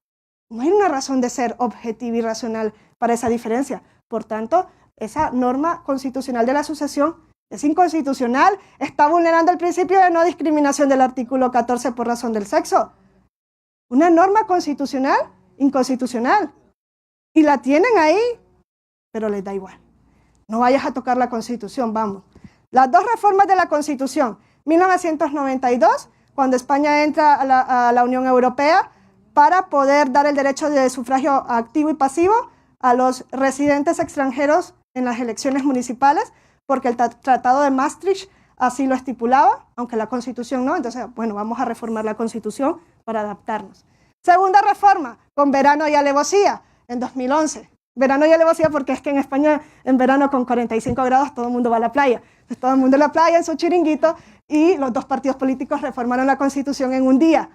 no hay una razón de ser objetiva y racional para esa diferencia. Por tanto, esa norma constitucional de la sucesión es inconstitucional, está vulnerando el principio de no discriminación del artículo 14 por razón del sexo. Una norma constitucional, inconstitucional. Y la tienen ahí, pero les da igual. No vayas a tocar la Constitución, vamos. Las 2 reformas de la Constitución, 1992, cuando España entra a la Unión Europea, para poder dar el derecho de sufragio activo y pasivo a los residentes extranjeros en las elecciones municipales, porque el Tratado de Maastricht así lo estipulaba, aunque la Constitución no. Entonces, bueno, vamos a reformar la Constitución para adaptarnos. Segunda reforma, con verano y alevosía, en 2011. Verano y alevosía porque es que en España, en verano con 45 grados, todo el mundo va a la playa. Entonces, todo el mundo a la playa en su chiringuito, y los 2 partidos políticos reformaron la Constitución en un día.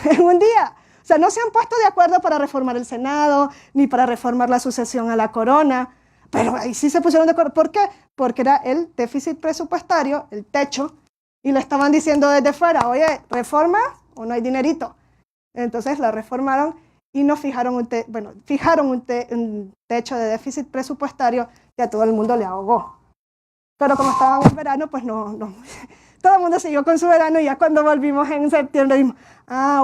En un día. O sea, no se han puesto de acuerdo para reformar el Senado, ni para reformar la sucesión a la corona, pero ahí sí se pusieron de acuerdo. ¿Por qué? Porque era el déficit presupuestario, el techo, y le estaban diciendo desde fuera, oye, ¿reforma o no hay dinerito? Entonces la reformaron y no fijaron un techo de déficit presupuestario que a todo el mundo le ahogó. Pero como estábamos en verano, pues no. Todo el mundo siguió con su verano, y ya cuando volvimos en septiembre dijimos,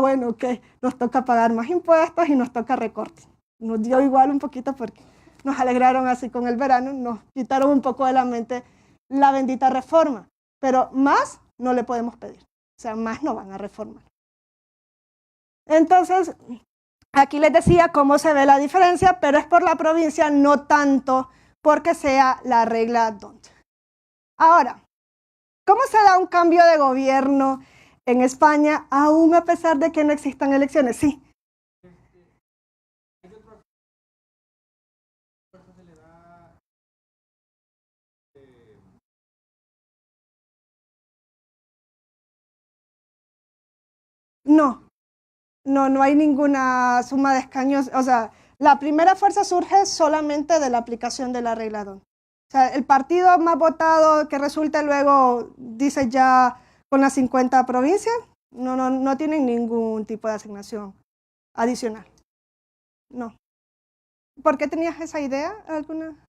bueno, ok, nos toca pagar más impuestos y nos toca recortes. Nos dio igual un poquito porque nos alegraron así con el verano, nos quitaron un poco de la mente la bendita reforma, pero más no le podemos pedir, o sea, más no van a reformar. Entonces, Aquí les decía cómo se ve la diferencia, pero es por la provincia, no tanto porque sea la regla DONT. Ahora, ¿cómo se da un cambio de gobierno en España, aún a pesar de que no existan elecciones? Sí. No hay ninguna suma de escaños. O sea, la primera fuerza surge solamente de la aplicación de la regla DONT. O sea, el partido más votado que resulte luego, dice ya con las 50 provincias, no tienen ningún tipo de asignación adicional. No. ¿Por qué tenías esa idea? ¿Alguna?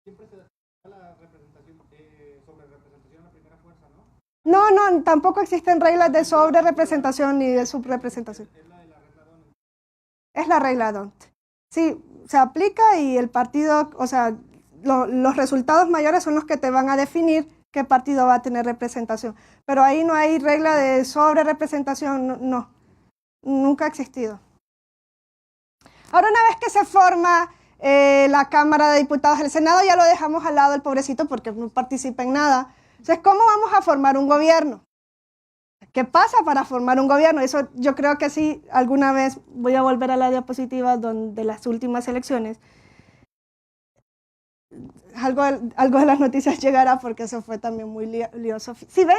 Siempre se da la representación, sobre representación en la primera fuerza, ¿no? No, tampoco existen reglas de sobre representación ni de subrepresentación. Es la de la regla DONT. Es la regla DONT. Sí, se aplica y el partido, o sea, los resultados mayores son los que te van a definir qué partido va a tener representación. Pero ahí no hay regla de sobre representación, no, nunca ha existido. Ahora, una vez que se forma la Cámara de Diputados, el Senado ya lo dejamos al lado el pobrecito porque no participa en nada. Entonces, ¿cómo vamos a formar un gobierno? ¿Qué pasa para formar un gobierno? Eso yo creo que sí, alguna vez voy a volver a la diapositiva de las últimas elecciones. Algo de las noticias llegará porque eso fue también muy lioso. Si ven,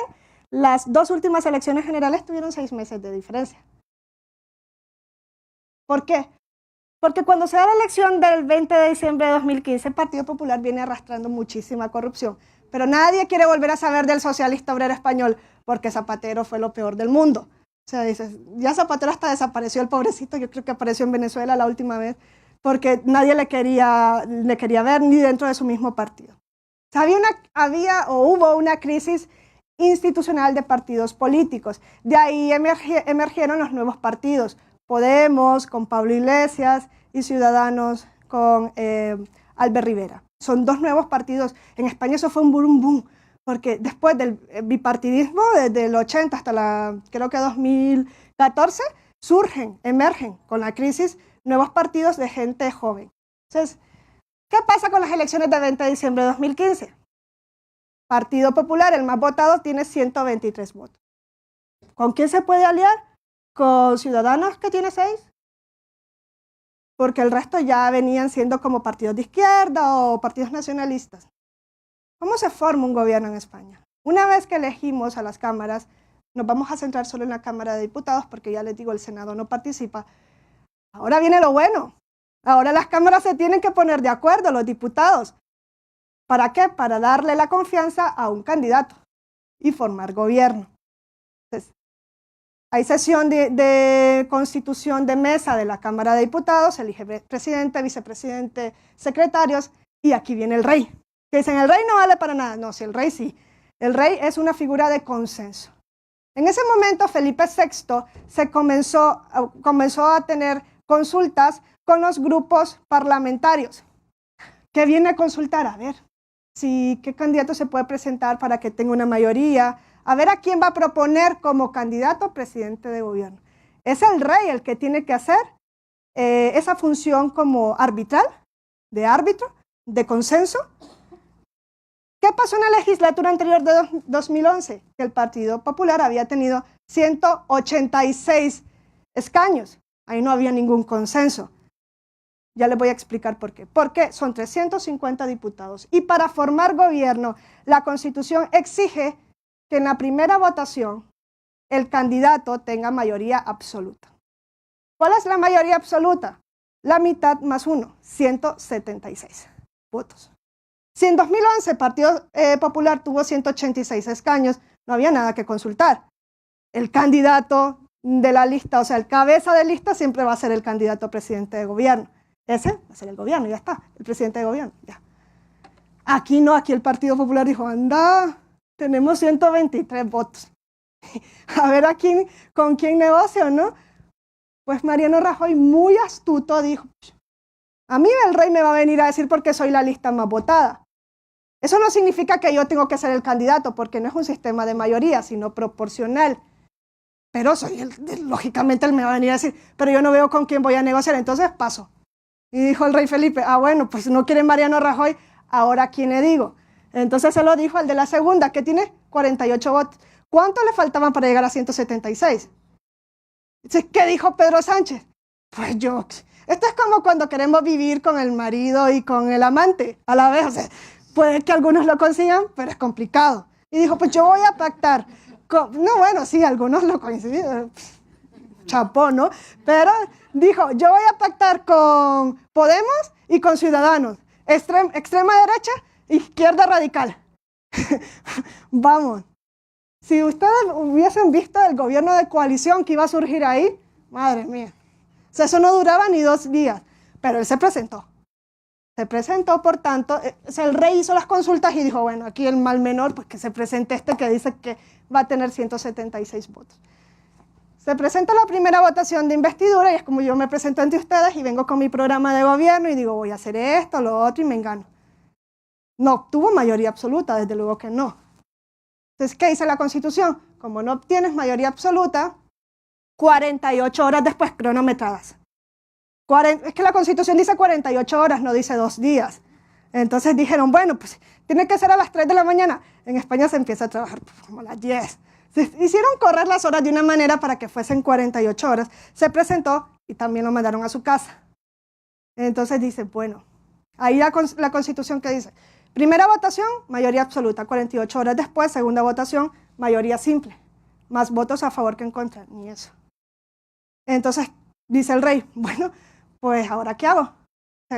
las dos últimas elecciones generales tuvieron 6 meses de diferencia. ¿Por qué? Porque cuando se da la elección del 20 de diciembre de 2015, el Partido Popular viene arrastrando muchísima corrupción. Pero nadie quiere volver a saber del socialista obrero español, porque Zapatero fue lo peor del mundo. O sea, dices, ya Zapatero hasta desapareció, el pobrecito, yo creo que apareció en Venezuela la última vez, porque nadie le quería ver ni dentro de su mismo partido. O sea, hubo una crisis institucional de partidos políticos. De ahí emergieron los nuevos partidos. Podemos con Pablo Iglesias y Ciudadanos con Albert Rivera. Son 2 nuevos partidos. En España eso fue un boom, porque después del bipartidismo, desde el 80 hasta creo que 2014, emergen con la crisis nuevos partidos de gente joven. Entonces, ¿qué pasa con las elecciones del 20 de diciembre de 2015? Partido Popular, el más votado, tiene 123 votos. ¿Con quién se puede aliar? Con Ciudadanos, que tiene 6, porque el resto ya venían siendo como partidos de izquierda o partidos nacionalistas. ¿Cómo se forma un gobierno en España? Una vez que elegimos a las cámaras, nos vamos a centrar solo en la Cámara de Diputados, porque ya les digo, el Senado no participa. Ahora viene lo bueno. Ahora las cámaras se tienen que poner de acuerdo, los diputados. ¿Para qué? Para darle la confianza a un candidato y formar gobierno. Entonces, hay sesión de constitución de mesa de la Cámara de Diputados, elige presidente, vicepresidente, secretarios, y aquí viene el rey. Que dicen, el rey no vale para nada. No, si el rey sí. El rey es una figura de consenso. En ese momento, Felipe VI comenzó a tener consultas con los grupos parlamentarios. ¿Qué viene a consultar? A ver, qué candidato se puede presentar para que tenga una mayoría, a ver a quién va a proponer como candidato a presidente de gobierno. Es el rey el que tiene que hacer esa función como arbitral, de árbitro, de consenso. ¿Qué pasó en la legislatura anterior de 2011? Que el Partido Popular había tenido 186 escaños. Ahí no había ningún consenso. Ya les voy a explicar por qué. Porque son 350 diputados. Y para formar gobierno, la Constitución exige que en la primera votación el candidato tenga mayoría absoluta. ¿Cuál es la mayoría absoluta? La mitad más 1, 176 votos. Si en 2011 el Partido Popular tuvo 186 escaños, no había nada que consultar. El candidato de la lista, o sea, el cabeza de lista siempre va a ser el candidato a presidente de gobierno. Ese va a ser el gobierno, ya está, el presidente de gobierno, ya. Aquí no, aquí el Partido Popular dijo, anda, tenemos 123 votos. A ver con quién negocio, ¿no? Pues Mariano Rajoy, muy astuto, dijo, a mí el rey me va a venir a decir porque soy la lista más votada. Eso no significa que yo tengo que ser el candidato, porque no es un sistema de mayoría, sino proporcional. pero lógicamente él me va a venir a decir, pero yo no veo con quién voy a negociar, entonces paso. Y dijo el rey Felipe, bueno, pues no quiere Mariano Rajoy, ahora ¿a quién le digo? Entonces se lo dijo al de la segunda, que tiene 48 votos. ¿Cuánto le faltaban para llegar a 176? ¿Qué dijo Pedro Sánchez? Pues esto es como cuando queremos vivir con el marido y con el amante a la vez. O sea, puede que algunos lo consigan, pero es complicado. Y dijo, pues yo voy a pactar. No, bueno, sí, algunos lo coincidieron. Chapó, ¿no? Pero dijo, yo voy a pactar con Podemos y con Ciudadanos. Extrema derecha, izquierda radical. Vamos. Si ustedes hubiesen visto el gobierno de coalición que iba a surgir ahí, madre mía. O sea, eso no duraba ni 2 días, pero él se presentó. Se presentó, por tanto, el rey hizo las consultas y dijo, bueno, aquí el mal menor, pues que se presente este que dice que va a tener 176 votos. Se presenta la primera votación de investidura y es como yo me presento ante ustedes y vengo con mi programa de gobierno y digo, voy a hacer esto, lo otro y me engano. No obtuvo mayoría absoluta, desde luego que no. Entonces, ¿qué dice la Constitución? Como no obtienes mayoría absoluta, 48 horas después cronometradas. Es que la Constitución dice 48 horas, no dice 2 días. Entonces dijeron, bueno, pues tiene que ser a las 3 de la mañana. En España se empieza a trabajar como a las 10. Hicieron correr las horas de una manera para que fuesen 48 horas. Se presentó y también lo mandaron a su casa. Entonces dice, bueno, ahí la Constitución que dice, primera votación, mayoría absoluta. 48 horas después, segunda votación, mayoría simple. Más votos a favor que en contra, ni eso. Entonces dice el rey, bueno, pues ¿ahora qué hago?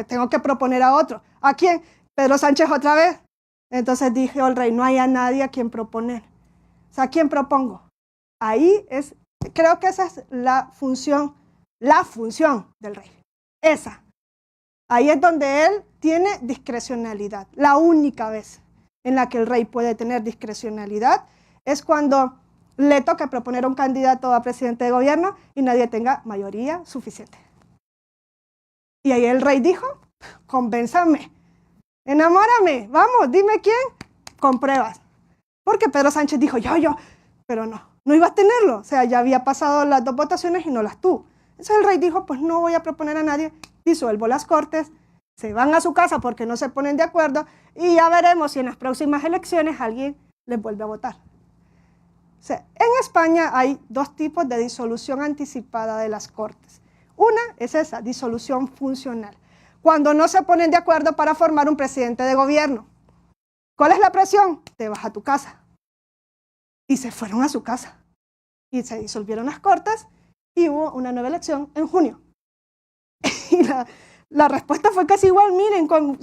Tengo que proponer a otro. ¿A quién? Pedro Sánchez otra vez. Entonces dijo el rey, no hay a nadie a quien proponer. O sea, ¿a quién propongo? Ahí creo que esa es la función del rey. Esa. Ahí es donde él tiene discrecionalidad. La única vez en la que el rey puede tener discrecionalidad es cuando le toca proponer un candidato a presidente de gobierno y nadie tenga mayoría suficiente. Y ahí el rey dijo, convénzame, enamórame, vamos, dime quién, con pruebas. Porque Pedro Sánchez dijo, yo, pero no iba a tenerlo. O sea, ya había pasado las 2 votaciones y no las tuvo. Entonces el rey dijo, pues no voy a proponer a nadie, disuelvo las cortes, se van a su casa porque no se ponen de acuerdo y ya veremos si en las próximas elecciones alguien les vuelve a votar. O sea, en España hay 2 tipos de disolución anticipada de las cortes. Una es esa, disolución funcional. Cuando no se ponen de acuerdo para formar un presidente de gobierno. ¿Cuál es la presión? Te vas a tu casa. Y se fueron a su casa. Y se disolvieron las cortes y hubo una nueva elección en junio. Y la respuesta fue casi igual, miren, con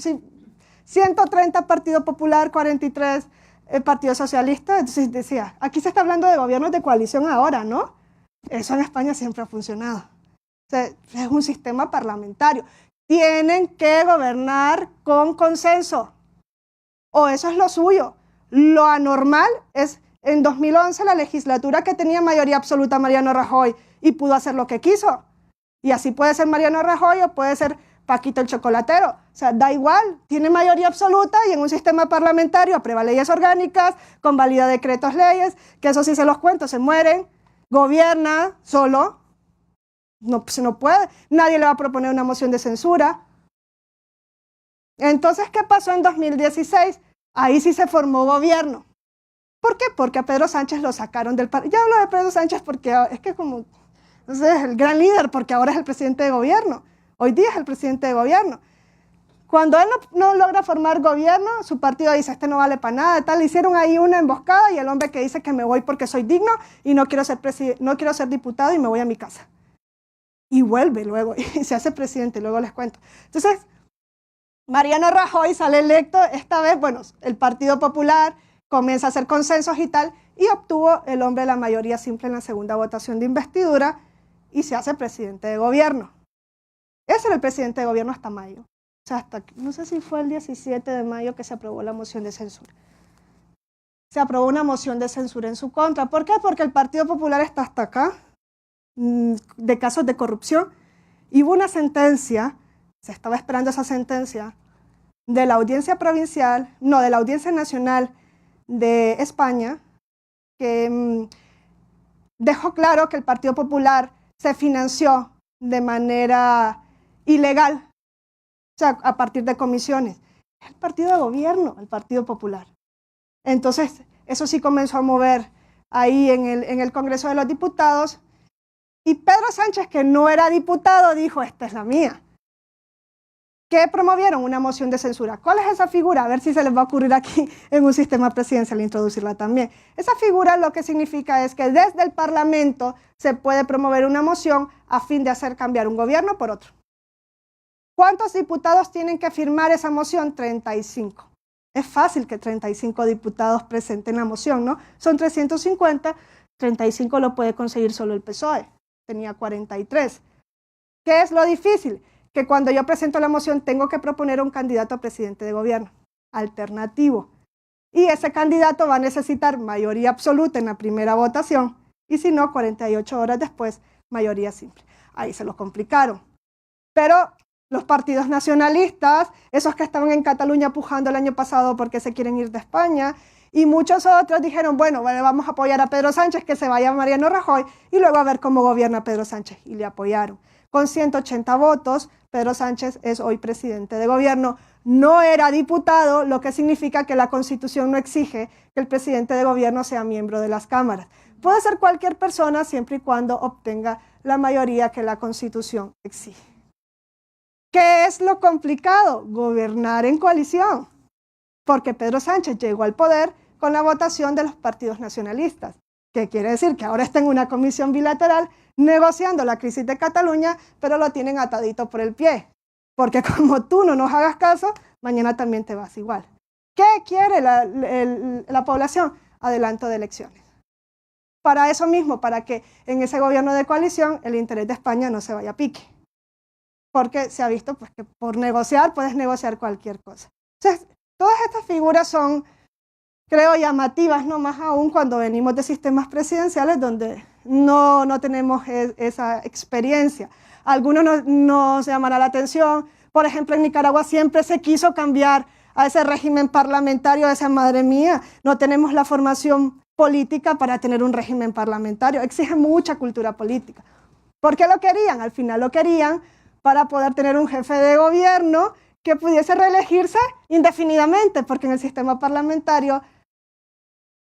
130 Partido Popular, 43 Partido Socialista. Entonces decía, aquí se está hablando de gobiernos de coalición ahora, ¿no? Eso en España siempre ha funcionado. O sea, es un sistema parlamentario. Tienen que gobernar con consenso. O eso es lo suyo. Lo anormal es, en 2011, la legislatura que tenía mayoría absoluta Mariano Rajoy y pudo hacer lo que quiso. Y así puede ser Mariano Rajoy o puede ser Paquito el Chocolatero. O sea, da igual, tiene mayoría absoluta y en un sistema parlamentario aprueba leyes orgánicas, convalida decretos leyes, que eso sí se los cuento, se mueren, gobierna solo. No, pues no puede, nadie le va a proponer una moción de censura. Entonces, ¿qué pasó en 2016? Ahí sí se formó gobierno. ¿Por qué? Porque a Pedro Sánchez lo sacaron del partido. Ya hablo de Pedro Sánchez porque es que como, no sé, es el gran líder porque ahora es el presidente de gobierno. Hoy día es el presidente de gobierno. Cuando él no logra formar gobierno, su partido dice, este no vale para nada, tal. Le hicieron ahí una emboscada y el hombre que dice que me voy porque soy digno y no quiero ser diputado y me voy a mi casa. Y vuelve luego, y se hace presidente, luego les cuento. Entonces, Mariano Rajoy sale electo, esta vez, bueno, el Partido Popular comienza a hacer consensos y tal, y obtuvo el hombre la mayoría simple en la segunda votación de investidura, y se hace presidente de gobierno. Ese era el presidente de gobierno hasta mayo. O sea, no sé si fue el 17 de mayo que se aprobó la moción de censura. Se aprobó una moción de censura en su contra. ¿Por qué? Porque el Partido Popular está hasta acá, de casos de corrupción, y hubo una sentencia, se estaba esperando esa sentencia, de la Audiencia Provincial, no, de la Audiencia Nacional de España, que dejó claro que el Partido Popular se financió de manera ilegal, o sea, a partir de comisiones. El partido de gobierno, el Partido Popular. Entonces, eso sí comenzó a mover ahí en el Congreso de los Diputados. Y Pedro Sánchez, que no era diputado, dijo, esta es la mía. ¿Qué promovieron? Una moción de censura. ¿Cuál es esa figura? A ver si se les va a ocurrir aquí en un sistema presidencial introducirla también. Esa figura lo que significa es que desde el Parlamento se puede promover una moción a fin de hacer cambiar un gobierno por otro. ¿Cuántos diputados tienen que firmar esa moción? 35. Es fácil que 35 diputados presenten la moción, ¿no? Son 350, 35 lo puede conseguir solo el PSOE, tenía 43. ¿Qué es lo difícil? Que cuando yo presento la moción tengo que proponer un candidato a presidente de gobierno, alternativo. Y ese candidato va a necesitar mayoría absoluta en la primera votación, y si no, 48 horas después, mayoría simple. Ahí se lo complicaron. Pero los partidos nacionalistas, esos que estaban en Cataluña pujando el año pasado porque se quieren ir de España, y muchos otros dijeron, bueno, vamos a apoyar a Pedro Sánchez, que se vaya Mariano Rajoy, y luego a ver cómo gobierna Pedro Sánchez, y le apoyaron. Con 180 votos, Pedro Sánchez es hoy presidente de gobierno. No era diputado, lo que significa que la Constitución no exige que el presidente de gobierno sea miembro de las cámaras. Puede ser cualquier persona siempre y cuando obtenga la mayoría que la Constitución exige. ¿Qué es lo complicado? Gobernar en coalición, porque Pedro Sánchez llegó al poder con la votación de los partidos nacionalistas, que quiere decir que ahora está en una comisión bilateral negociando la crisis de Cataluña, pero lo tienen atadito por el pie, porque como tú no nos hagas caso, mañana también te vas igual. ¿Qué quiere la población? Adelanto de elecciones. Para eso mismo, para que en ese gobierno de coalición el interés de España no se vaya a pique. Porque se ha visto pues, que por negociar puedes negociar cualquier cosa. Entonces, todas estas figuras son, creo, llamativas, no más aún cuando venimos de sistemas presidenciales donde no tenemos esa experiencia. Algunos nos llamará la atención. Por ejemplo, en Nicaragua siempre se quiso cambiar a ese régimen parlamentario, esa madre mía, no tenemos la formación política para tener un régimen parlamentario. Exige mucha cultura política. ¿Por qué lo querían? Al final lo querían para poder tener un jefe de gobierno que pudiese reelegirse indefinidamente, porque en el sistema parlamentario,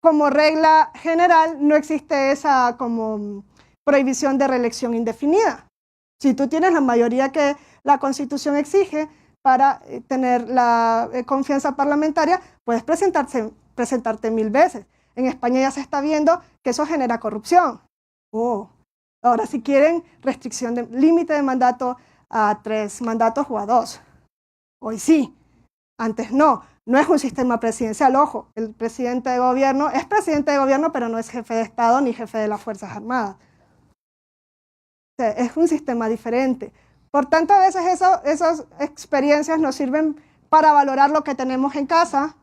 como regla general, no existe esa como prohibición de reelección indefinida. Si tú tienes la mayoría que la Constitución exige para tener la confianza parlamentaria, puedes presentarte 1000 veces. En España ya se está viendo que eso genera corrupción. Ahora, si quieren restricción de límite de mandato a 3 mandatos o a 2. Hoy sí, antes no. No es un sistema presidencial, ojo, el presidente de gobierno es presidente de gobierno, pero no es jefe de Estado ni jefe de las Fuerzas Armadas. O sea, es un sistema diferente. Por tanto, a veces esas experiencias nos sirven para valorar lo que tenemos en casa,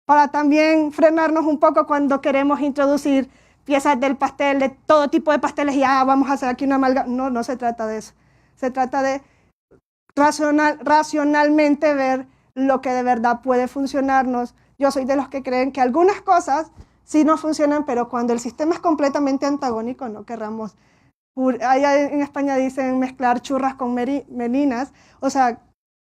para también frenarnos un poco cuando queremos introducir piezas del pastel, de todo tipo de pasteles, y vamos a hacer aquí una amalgama. No se trata de eso. Se trata de racionalmente ver lo que de verdad puede funcionarnos. Yo soy de los que creen que algunas cosas sí no funcionan, pero cuando el sistema es completamente antagónico, no querramos. Allá en España dicen mezclar churras con merinas, o sea,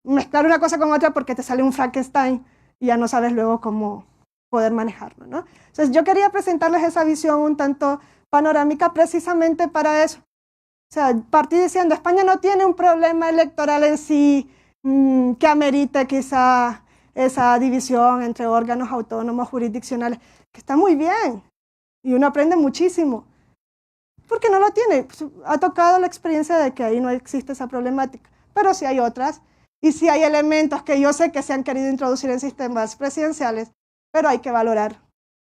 mezclar una cosa con otra porque te sale un Frankenstein y ya no sabes luego cómo poder manejarlo, ¿no? Entonces yo quería presentarles esa visión un tanto panorámica precisamente para eso. O sea, partí diciendo, España no tiene un problema electoral en sí que amerite quizá esa división entre órganos autónomos jurisdiccionales, que está muy bien y uno aprende muchísimo. ¿Por qué no lo tiene? Pues, ha tocado la experiencia de que ahí no existe esa problemática, pero sí hay otras, y sí hay elementos que yo sé que se han querido introducir en sistemas presidenciales, pero hay que valorar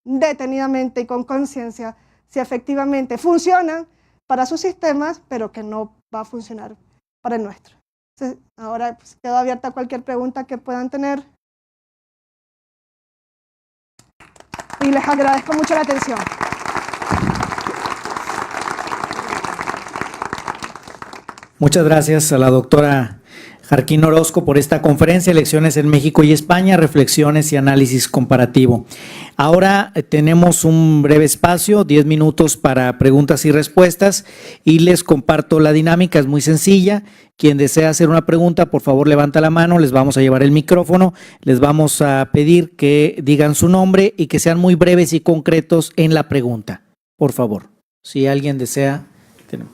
detenidamente y con conciencia si efectivamente funcionan para sus sistemas, pero que no va a funcionar para el nuestro. Entonces, ahora pues, quedo abierta a cualquier pregunta que puedan tener. Y les agradezco mucho la atención. Muchas gracias a la doctora Jarquín Orozco por esta conferencia, Elecciones en México y España, reflexiones y análisis comparativo. Ahora tenemos un breve espacio, 10 minutos para preguntas y respuestas, y les comparto la dinámica, es muy sencilla. Quien desea hacer una pregunta, por favor levanta la mano, les vamos a llevar el micrófono, les vamos a pedir que digan su nombre y que sean muy breves y concretos en la pregunta, por favor. Si alguien desea, tenemos.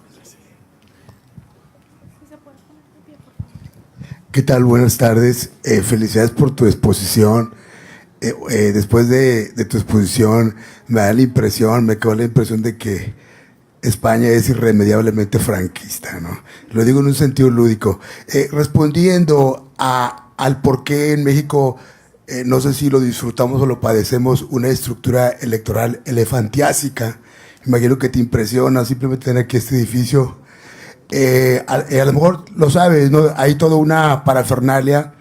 ¿Qué tal? Buenas tardes. Felicidades por tu exposición. Después de tu exposición me quedó la impresión de que España es irremediablemente franquista, ¿no? Lo digo en un sentido lúdico. Respondiendo al por qué en México, no sé si lo disfrutamos o lo padecemos, una estructura electoral elefantiásica. Imagino que te impresiona simplemente tener aquí este edificio. A lo mejor lo sabes, ¿no? Hay toda una parafernalia,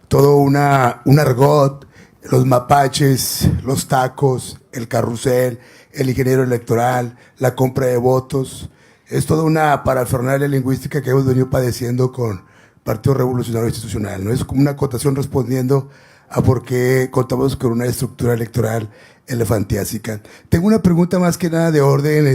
todo un argot, los mapaches, los tacos, el carrusel, el ingeniero electoral, la compra de votos. Es toda una parafernalia lingüística que hemos venido padeciendo con Partido Revolucionario Institucional, ¿no? Es como una acotación respondiendo a por qué contamos con una estructura electoral elefantiásica. Tengo una pregunta más que nada de orden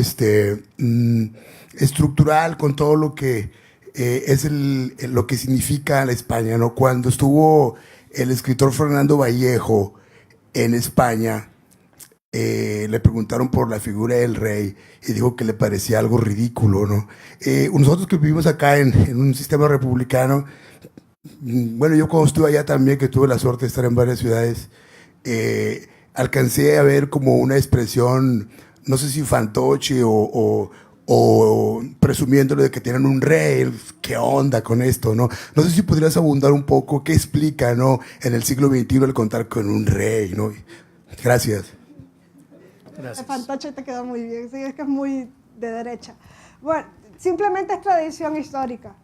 estructural con todo lo que es lo que significa la España, ¿no? Cuando estuvo el escritor Fernando Vallejo en España, le preguntaron por la figura del rey y dijo que le parecía algo ridículo, ¿no? Nosotros que vivimos acá en un sistema republicano, bueno, yo cuando estuve allá también, que tuve la suerte de estar en varias ciudades, alcancé a ver como una expresión, no sé si fantoche o presumiéndolo de que tienen un rey. ¿Qué onda con esto, no? No sé si podrías abundar un poco qué explica, ¿no?, en el siglo XXI el contar con un rey, ¿no? Gracias. El fantoche te quedó muy bien, sí, es que es muy de derecha. Bueno, simplemente es tradición histórica.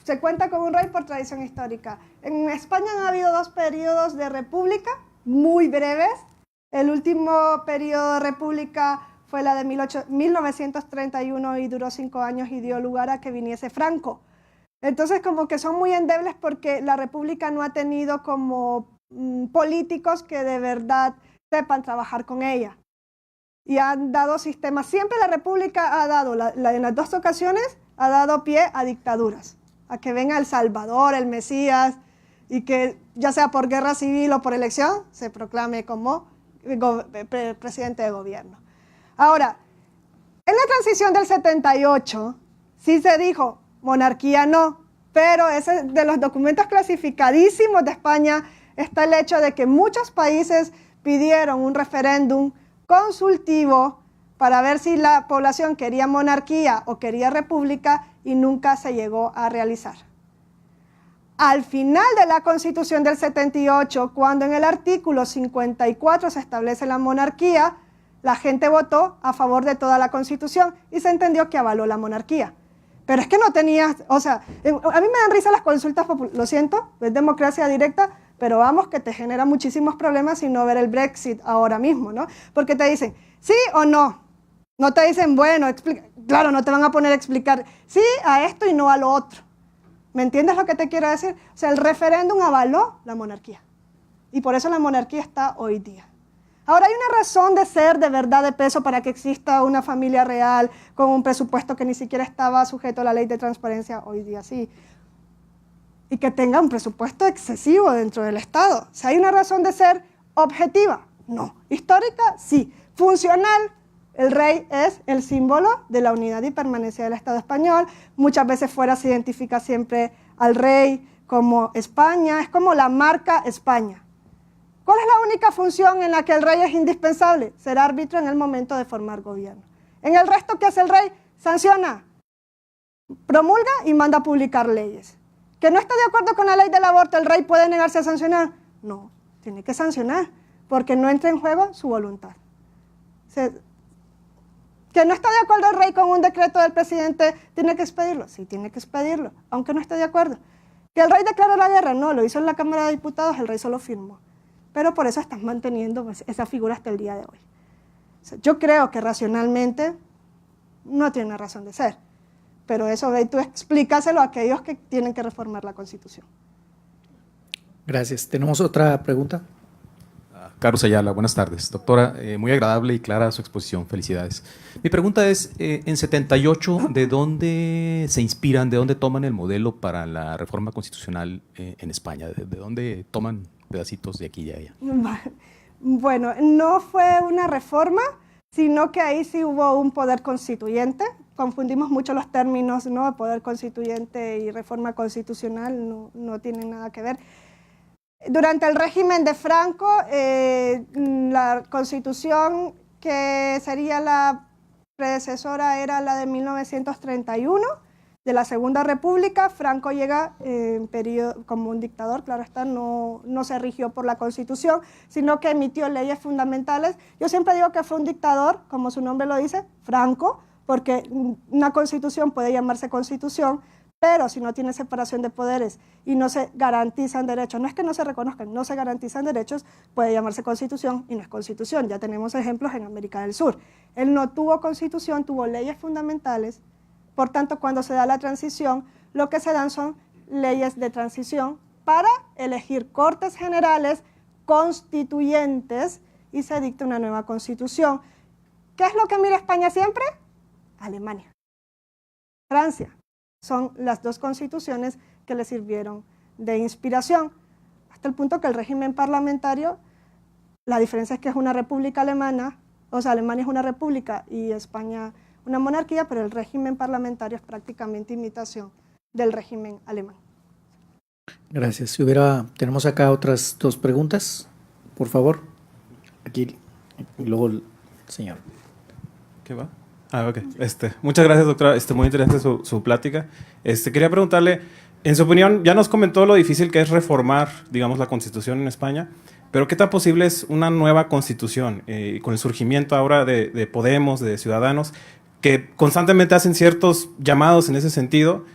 Se cuenta con un rey por tradición histórica. En España han habido 2 periodos de república muy breves. El último periodo de república fue la de 1931 y duró 5 años y dio lugar a que viniese Franco. Entonces, como que son muy endebles porque la república no ha tenido como políticos que de verdad sepan trabajar con ella. Y han dado sistemas. Siempre la república ha dado, en las 2 ocasiones, ha dado pie a dictaduras. A que venga El Salvador, el Mesías, y que ya sea por guerra civil o por elección, se proclame como presidente de gobierno. Ahora, en la transición del 78, sí se dijo, monarquía no, pero ese, de los documentos clasificadísimos de España está el hecho de que muchos países pidieron un referéndum consultivo para ver si la población quería monarquía o quería república y nunca se llegó a realizar. Al final de la Constitución del 78, cuando en el artículo 54 se establece la monarquía, la gente votó a favor de toda la Constitución y se entendió que avaló la monarquía. Pero es que no tenía, o sea, a mí me dan risa las consultas populares, lo siento, es democracia directa, pero vamos que te genera muchísimos problemas si no ver el Brexit ahora mismo, ¿no? Porque te dicen, ¿sí o no? No te dicen, bueno, claro, no te van a poner a explicar sí a esto y no a lo otro. ¿Me entiendes lo que te quiero decir? O sea, el referéndum avaló la monarquía. Y por eso la monarquía está hoy día. Ahora, hay una razón de ser de verdad de peso para que exista una familia real con un presupuesto que ni siquiera estaba sujeto a la ley de transparencia, hoy día sí. Y que tenga un presupuesto excesivo dentro del Estado. O sea, ¿hay una razón de ser objetiva? No. ¿Histórica? Sí. ¿Funcional? El rey es el símbolo de la unidad y permanencia del Estado español. Muchas veces fuera se identifica siempre al rey como España, es como la marca España. ¿Cuál es la única función en la que el rey es indispensable? Ser árbitro en el momento de formar gobierno. En el resto, ¿qué hace el rey? Sanciona, promulga y manda a publicar leyes. ¿Que no está de acuerdo con la ley del aborto, el rey puede negarse a sancionar? No, tiene que sancionar, porque no entra en juego su voluntad. ¿Que no está de acuerdo el rey con un decreto del presidente, tiene que expedirlo? Sí, tiene que expedirlo, aunque no esté de acuerdo. ¿Que el rey declaró la guerra? No, lo hizo en la Cámara de Diputados, el rey solo firmó. Pero por eso están manteniendo esa figura hasta el día de hoy. O sea, yo creo que racionalmente no tiene una razón de ser. Pero eso, ve, tú explícaselo a aquellos que tienen que reformar la Constitución. Gracias. ¿Tenemos otra pregunta? Carlos Ayala, buenas tardes. Doctora, muy agradable y clara su exposición, felicidades. Mi pregunta es, en 78, ¿de dónde se inspiran, de dónde toman el modelo para la reforma constitucional en España? ¿De dónde toman pedacitos de aquí y allá? Bueno, no fue una reforma, sino que ahí sí hubo un poder constituyente. Confundimos mucho los términos, ¿no? Poder constituyente y reforma constitucional no tienen nada que ver. Durante el régimen de Franco, la constitución que sería la predecesora era la de 1931, de la Segunda República. Franco llega en periodo, como un dictador, claro está, no se rigió por la Constitución, sino que emitió leyes fundamentales. Yo siempre digo que fue un dictador, como su nombre lo dice, Franco, porque una Constitución puede llamarse Constitución, pero si no tiene separación de poderes y no se garantizan derechos, no es que no se reconozcan, no se garantizan derechos, puede llamarse Constitución y no es Constitución. Ya tenemos ejemplos en América del Sur. Él no tuvo Constitución, tuvo leyes fundamentales. Por tanto, cuando se da la transición, lo que se dan son leyes de transición para elegir cortes generales constituyentes y se dicta una nueva constitución. ¿Qué es lo que mira España siempre? Alemania, Francia. Son las dos constituciones que le sirvieron de inspiración, hasta el punto que el régimen parlamentario, la diferencia es que es una república alemana, o sea, Alemania es una república y España una monarquía, pero el régimen parlamentario es prácticamente imitación del régimen alemán. Gracias. Tenemos acá otras dos preguntas, por favor. Aquí, y luego el señor. ¿Qué va? Ok. Muchas gracias, doctora. Muy interesante su plática. Quería preguntarle, en su opinión, ya nos comentó lo difícil que es reformar, digamos, la Constitución en España, pero ¿qué tan posible es una nueva Constitución? Con el surgimiento ahora de Podemos, de Ciudadanos, que constantemente hacen ciertos llamados en ese sentido.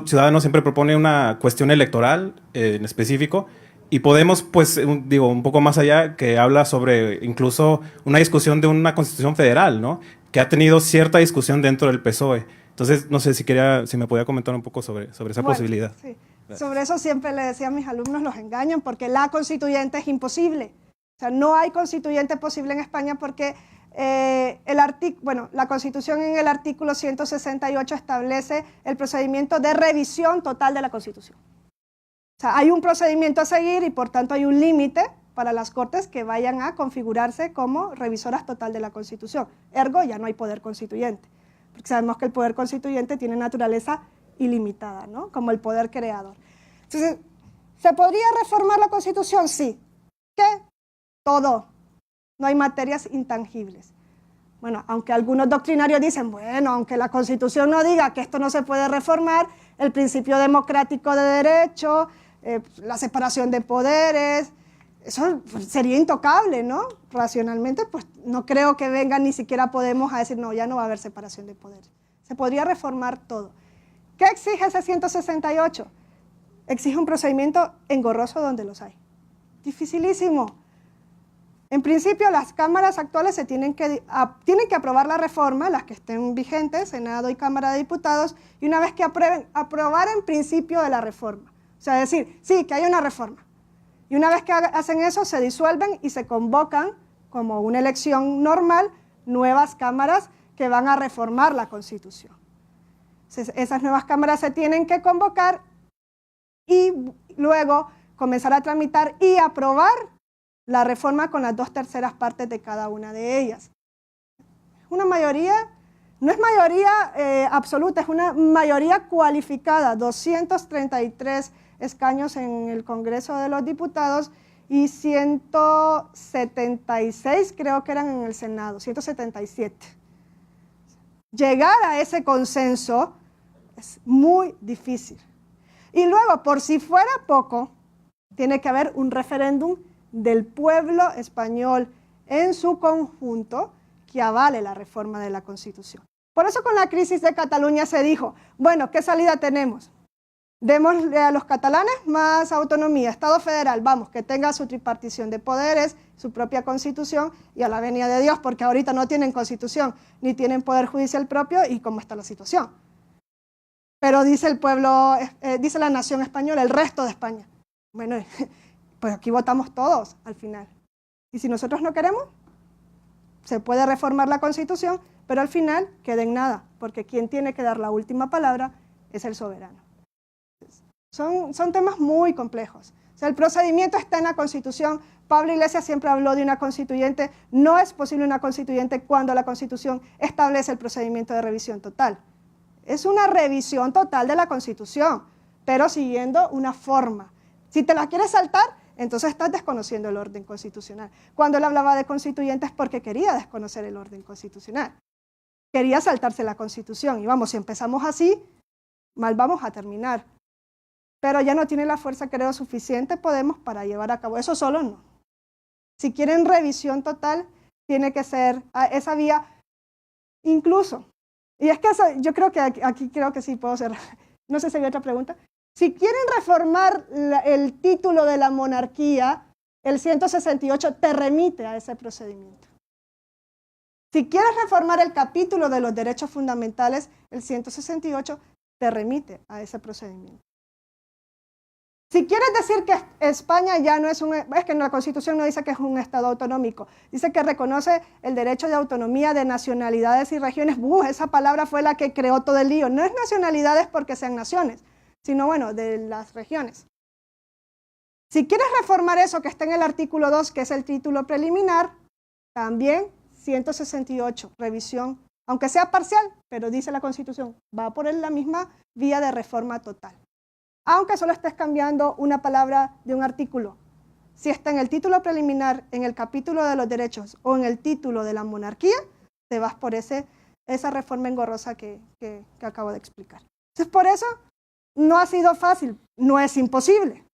Ciudadanos siempre propone una cuestión electoral en específico, y Podemos, pues, un poco más allá, que habla sobre incluso una discusión de una Constitución federal, ¿no? Que ha tenido cierta discusión dentro del PSOE. Entonces, no sé si me podía comentar un poco sobre esa posibilidad. Sí. Sobre eso siempre le decía a mis alumnos, los engañan, porque la constituyente es imposible. O sea, no hay constituyente posible en España porque la Constitución en el artículo 168 establece el procedimiento de revisión total de la Constitución. O sea, hay un procedimiento a seguir y por tanto hay un límite para las Cortes que vayan a configurarse como revisoras total de la Constitución. Ergo, ya no hay poder constituyente, porque sabemos que el poder constituyente tiene naturaleza ilimitada, ¿no? Como el poder creador. Entonces, ¿se podría reformar la Constitución? Sí. ¿Qué? Todo. No hay materias intangibles. Bueno, aunque algunos doctrinarios dicen, bueno, aunque la Constitución no diga que esto no se puede reformar, el principio democrático de derecho, la separación de poderes, eso sería intocable, ¿no? Racionalmente, pues no creo que vengan ni siquiera Podemos a decir, no, ya no va a haber separación de poderes. Se podría reformar todo. ¿Qué exige ese 168? Exige un procedimiento engorroso donde los hay. Dificilísimo. En principio, las cámaras actuales tienen que aprobar la reforma, las que estén vigentes, Senado y Cámara de Diputados, y una vez que aprueben, aprobar en principio de la reforma. O sea, decir, sí, que hay una reforma. Y una vez que hacen eso, se disuelven y se convocan, como una elección normal, nuevas cámaras que van a reformar la Constitución. Entonces, esas nuevas cámaras se tienen que convocar y luego comenzar a tramitar y aprobar la reforma con las 2/3 partes de cada una de ellas. Una mayoría, no es mayoría absoluta, es una mayoría cualificada, 233 escaños en el Congreso de los Diputados y 176 creo que eran en el Senado, 177. Llegar a ese consenso es muy difícil. Y luego, por si fuera poco, tiene que haber un referéndum del pueblo español en su conjunto que avale la reforma de la Constitución. Por eso con la crisis de Cataluña se dijo, bueno, ¿qué salida tenemos? Démosle a los catalanes más autonomía, Estado federal, vamos, que tenga su tripartición de poderes, su propia Constitución y a la venia de Dios, porque ahorita no tienen Constitución ni tienen poder judicial propio y cómo está la situación. Pero dice el pueblo, dice la nación española, el resto de España. Bueno, pues aquí votamos todos al final. Y si nosotros no queremos, se puede reformar la Constitución, pero al final queda en nada, porque quien tiene que dar la última palabra es el soberano. Son temas muy complejos. O sea, el procedimiento está en la Constitución. Pablo Iglesias siempre habló de una constituyente. No es posible una constituyente cuando la Constitución establece el procedimiento de revisión total. Es una revisión total de la Constitución, pero siguiendo una forma. Si te la quieres saltar, entonces estás desconociendo el orden constitucional. Cuando él hablaba de constituyentes es porque quería desconocer el orden constitucional. Quería saltarse la Constitución. Y vamos, si empezamos así, mal vamos a terminar. Pero ya no tiene la fuerza, creo, suficiente Podemos para llevar a cabo. Eso solo no. Si quieren revisión total, tiene que ser esa vía, incluso. Y es que eso, yo creo que aquí creo que sí puedo cerrar. No sé si hay otra pregunta. Si quieren reformar el título de la monarquía, el 168 te remite a ese procedimiento. Si quieres reformar el capítulo de los derechos fundamentales, el 168 te remite a ese procedimiento. Si quieres decir que España ya no es es que en la Constitución no dice que es un Estado autonómico, dice que reconoce el derecho de autonomía de nacionalidades y regiones. Esa palabra fue la que creó todo el lío. No es nacionalidades porque sean naciones, sino bueno, de las regiones. Si quieres reformar eso que está en el artículo 2, que es el título preliminar, también 168, revisión, aunque sea parcial, pero dice la Constitución, va por la misma vía de reforma total. Aunque solo estés cambiando una palabra de un artículo. Si está en el título preliminar, en el capítulo de los derechos o en el título de la monarquía, te vas por esa reforma engorrosa que acabo de explicar. Entonces, por eso no ha sido fácil, no es imposible.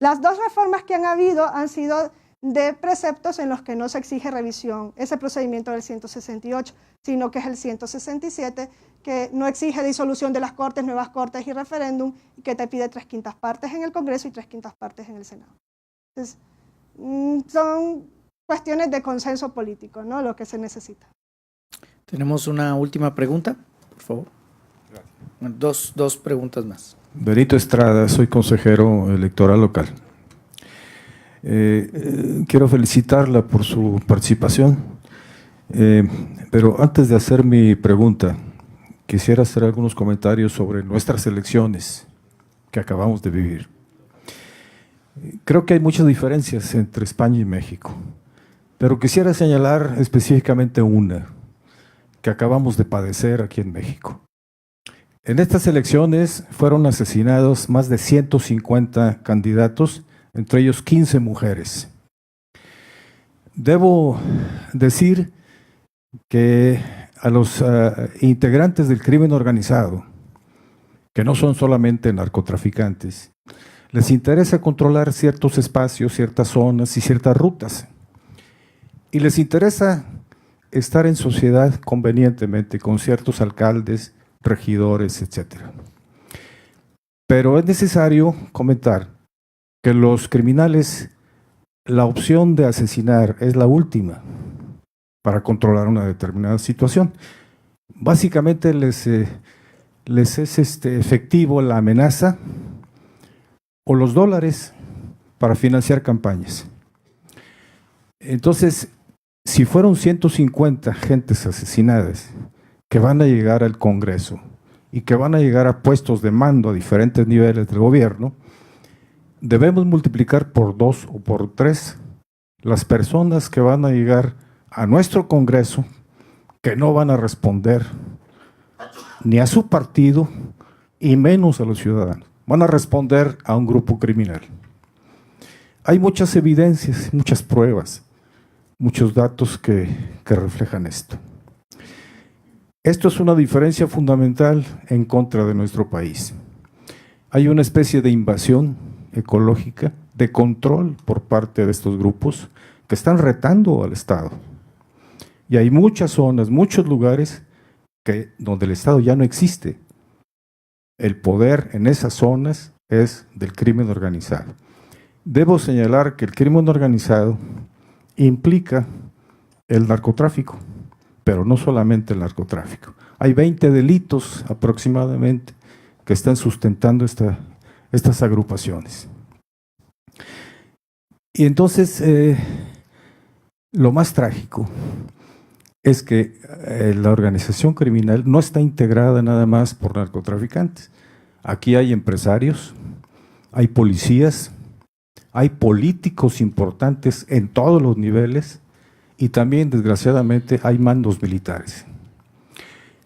Las dos reformas que han habido han sido de preceptos en los que no se exige revisión, ese procedimiento del 168, sino que es el 167, que no exige disolución de las Cortes, nuevas Cortes y referéndum, y que te pide 3/5 partes en el Congreso y 3/5 partes en el Senado. Entonces, son cuestiones de consenso político, ¿no? Lo que se necesita. Tenemos una última pregunta, por favor. Dos preguntas más. Benito Estrada, soy consejero electoral local. Quiero felicitarla por su participación, pero antes de hacer mi pregunta, quisiera hacer algunos comentarios sobre nuestras elecciones que acabamos de vivir. Creo que hay muchas diferencias entre España y México, pero quisiera señalar específicamente una que acabamos de padecer aquí en México. En estas elecciones fueron asesinados más de 150 candidatos, entre ellos 15 mujeres. Debo decir que a los integrantes del crimen organizado, que no son solamente narcotraficantes, les interesa controlar ciertos espacios, ciertas zonas y ciertas rutas. Y les interesa estar en sociedad convenientemente con ciertos alcaldes, regidores, etc. Pero es necesario comentar que los criminales, la opción de asesinar es la última para controlar una determinada situación. Básicamente les es efectivo la amenaza o los dólares para financiar campañas. Entonces, si fueron 150 gentes asesinadas que van a llegar al Congreso y que van a llegar a puestos de mando a diferentes niveles del gobierno, debemos multiplicar por 2 o por 3 las personas que van a llegar a nuestro Congreso, que no van a responder ni a su partido y menos a los ciudadanos. Van a responder a un grupo criminal. Hay muchas evidencias, muchas pruebas, muchos datos que reflejan esto. Esto es una diferencia fundamental en contra de nuestro país. Hay una especie de invasión ecológica, de control por parte de estos grupos que están retando al Estado. Y hay muchas zonas, muchos lugares donde el Estado ya no existe. El poder en esas zonas es del crimen organizado. Debo señalar que el crimen organizado implica el narcotráfico, pero no solamente el narcotráfico. Hay 20 delitos aproximadamente que están sustentando estas agrupaciones. Y entonces Lo más trágico es que la organización criminal no está integrada nada más por narcotraficantes. Aquí hay empresarios, hay policías, hay políticos importantes en todos los niveles y también, desgraciadamente, hay mandos militares.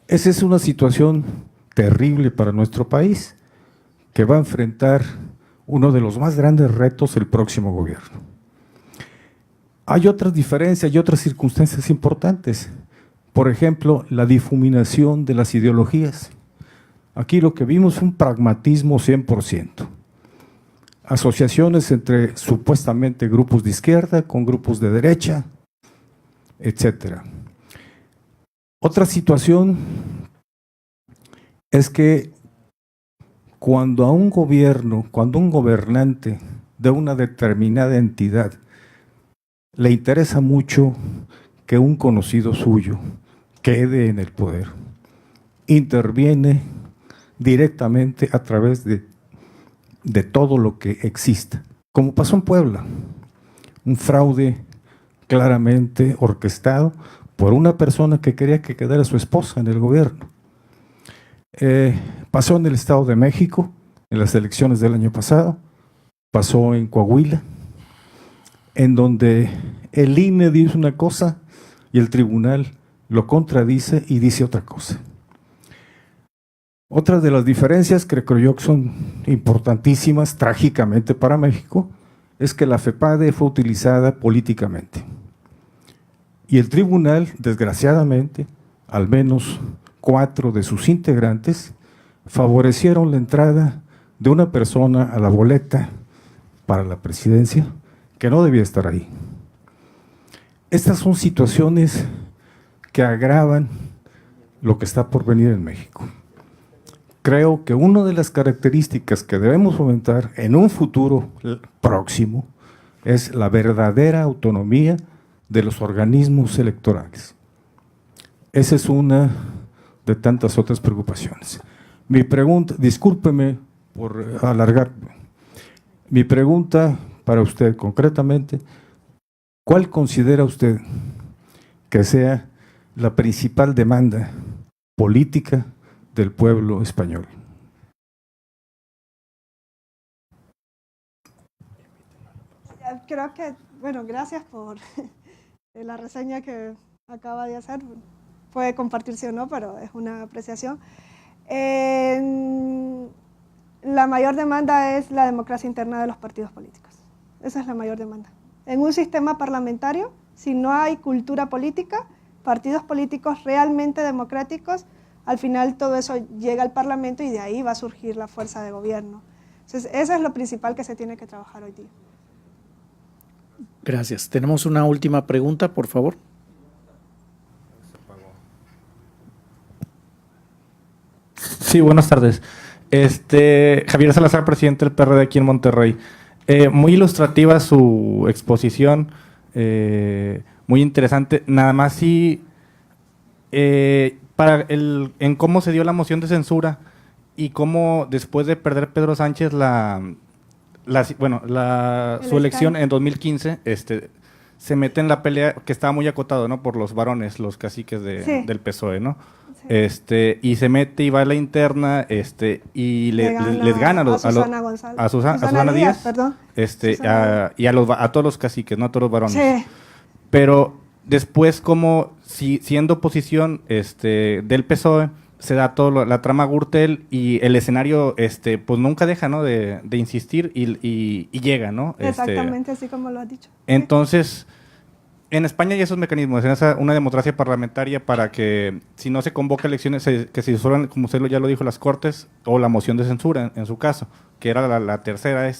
Esa es una situación terrible para nuestro país, que va a enfrentar uno de los más grandes retos el próximo gobierno. Hay otras diferencias y otras circunstancias importantes. Por ejemplo, la difuminación de las ideologías. Aquí lo que vimos fue un pragmatismo 100%. Asociaciones entre supuestamente grupos de izquierda con grupos de derecha, etcétera. Otra situación es que cuando a un gobierno, cuando un gobernante de una determinada entidad le interesa mucho que un conocido suyo quede en el poder, interviene directamente a través de todo lo que exista, como pasó en Puebla, un fraude claramente orquestado por una persona que quería que quedara su esposa en el gobierno. Pasó en el Estado de México, en las elecciones del año pasado, pasó en Coahuila, en donde el INE dice una cosa y el tribunal lo contradice y dice otra cosa. Otras de las diferencias que creo yo que son importantísimas, trágicamente para México, es que la FEPADE fue utilizada políticamente. Y el tribunal, desgraciadamente, al menos 4 de sus integrantes, favorecieron la entrada de una persona a la boleta para la presidencia que no debía estar ahí. Estas son situaciones que agravan lo que está por venir en México. Creo que una de las características que debemos fomentar en un futuro próximo es la verdadera autonomía de los organismos electorales. Esa es una de tantas otras preocupaciones. Mi pregunta, discúlpeme por alargar, mi pregunta para usted concretamente, ¿cuál considera usted que sea la principal demanda política del pueblo español? Creo que, bueno, gracias por la reseña que acaba de hacer. Puede compartirse o no, pero es una apreciación. La mayor demanda es la democracia interna de los partidos políticos. Esa es la mayor demanda. En un sistema parlamentario, si no hay cultura política, partidos políticos realmente democráticos, al final todo eso llega al Parlamento y de ahí va a surgir la fuerza de gobierno. Entonces, eso es lo principal que se tiene que trabajar hoy día. Gracias. Tenemos una última pregunta, por favor. Sí, buenas tardes. Javier Salazar, presidente del PRD aquí en Monterrey. Muy ilustrativa su exposición, muy interesante. Nada más sí, en cómo se dio la moción de censura y cómo después de perder Pedro Sánchez su elección en 2015, se mete en la pelea que estaba muy acotado, ¿no? Por los varones, los caciques del PSOE, ¿no? Sí. Y se mete y va a la interna, y les gana a Susana Díaz, perdón. Y a todos los caciques, no a todos los varones. Sí. Pero después, como siendo oposición del PSOE, se da toda la trama Gürtel y el escenario pues nunca deja, ¿no? de insistir y llega, ¿no? Exactamente, así como lo has dicho. Entonces, en España hay esos mecanismos, una democracia parlamentaria para que si no se convoca elecciones, que se disuelvan, como usted ya lo dijo, las Cortes, o la moción de censura en su caso, que era la tercera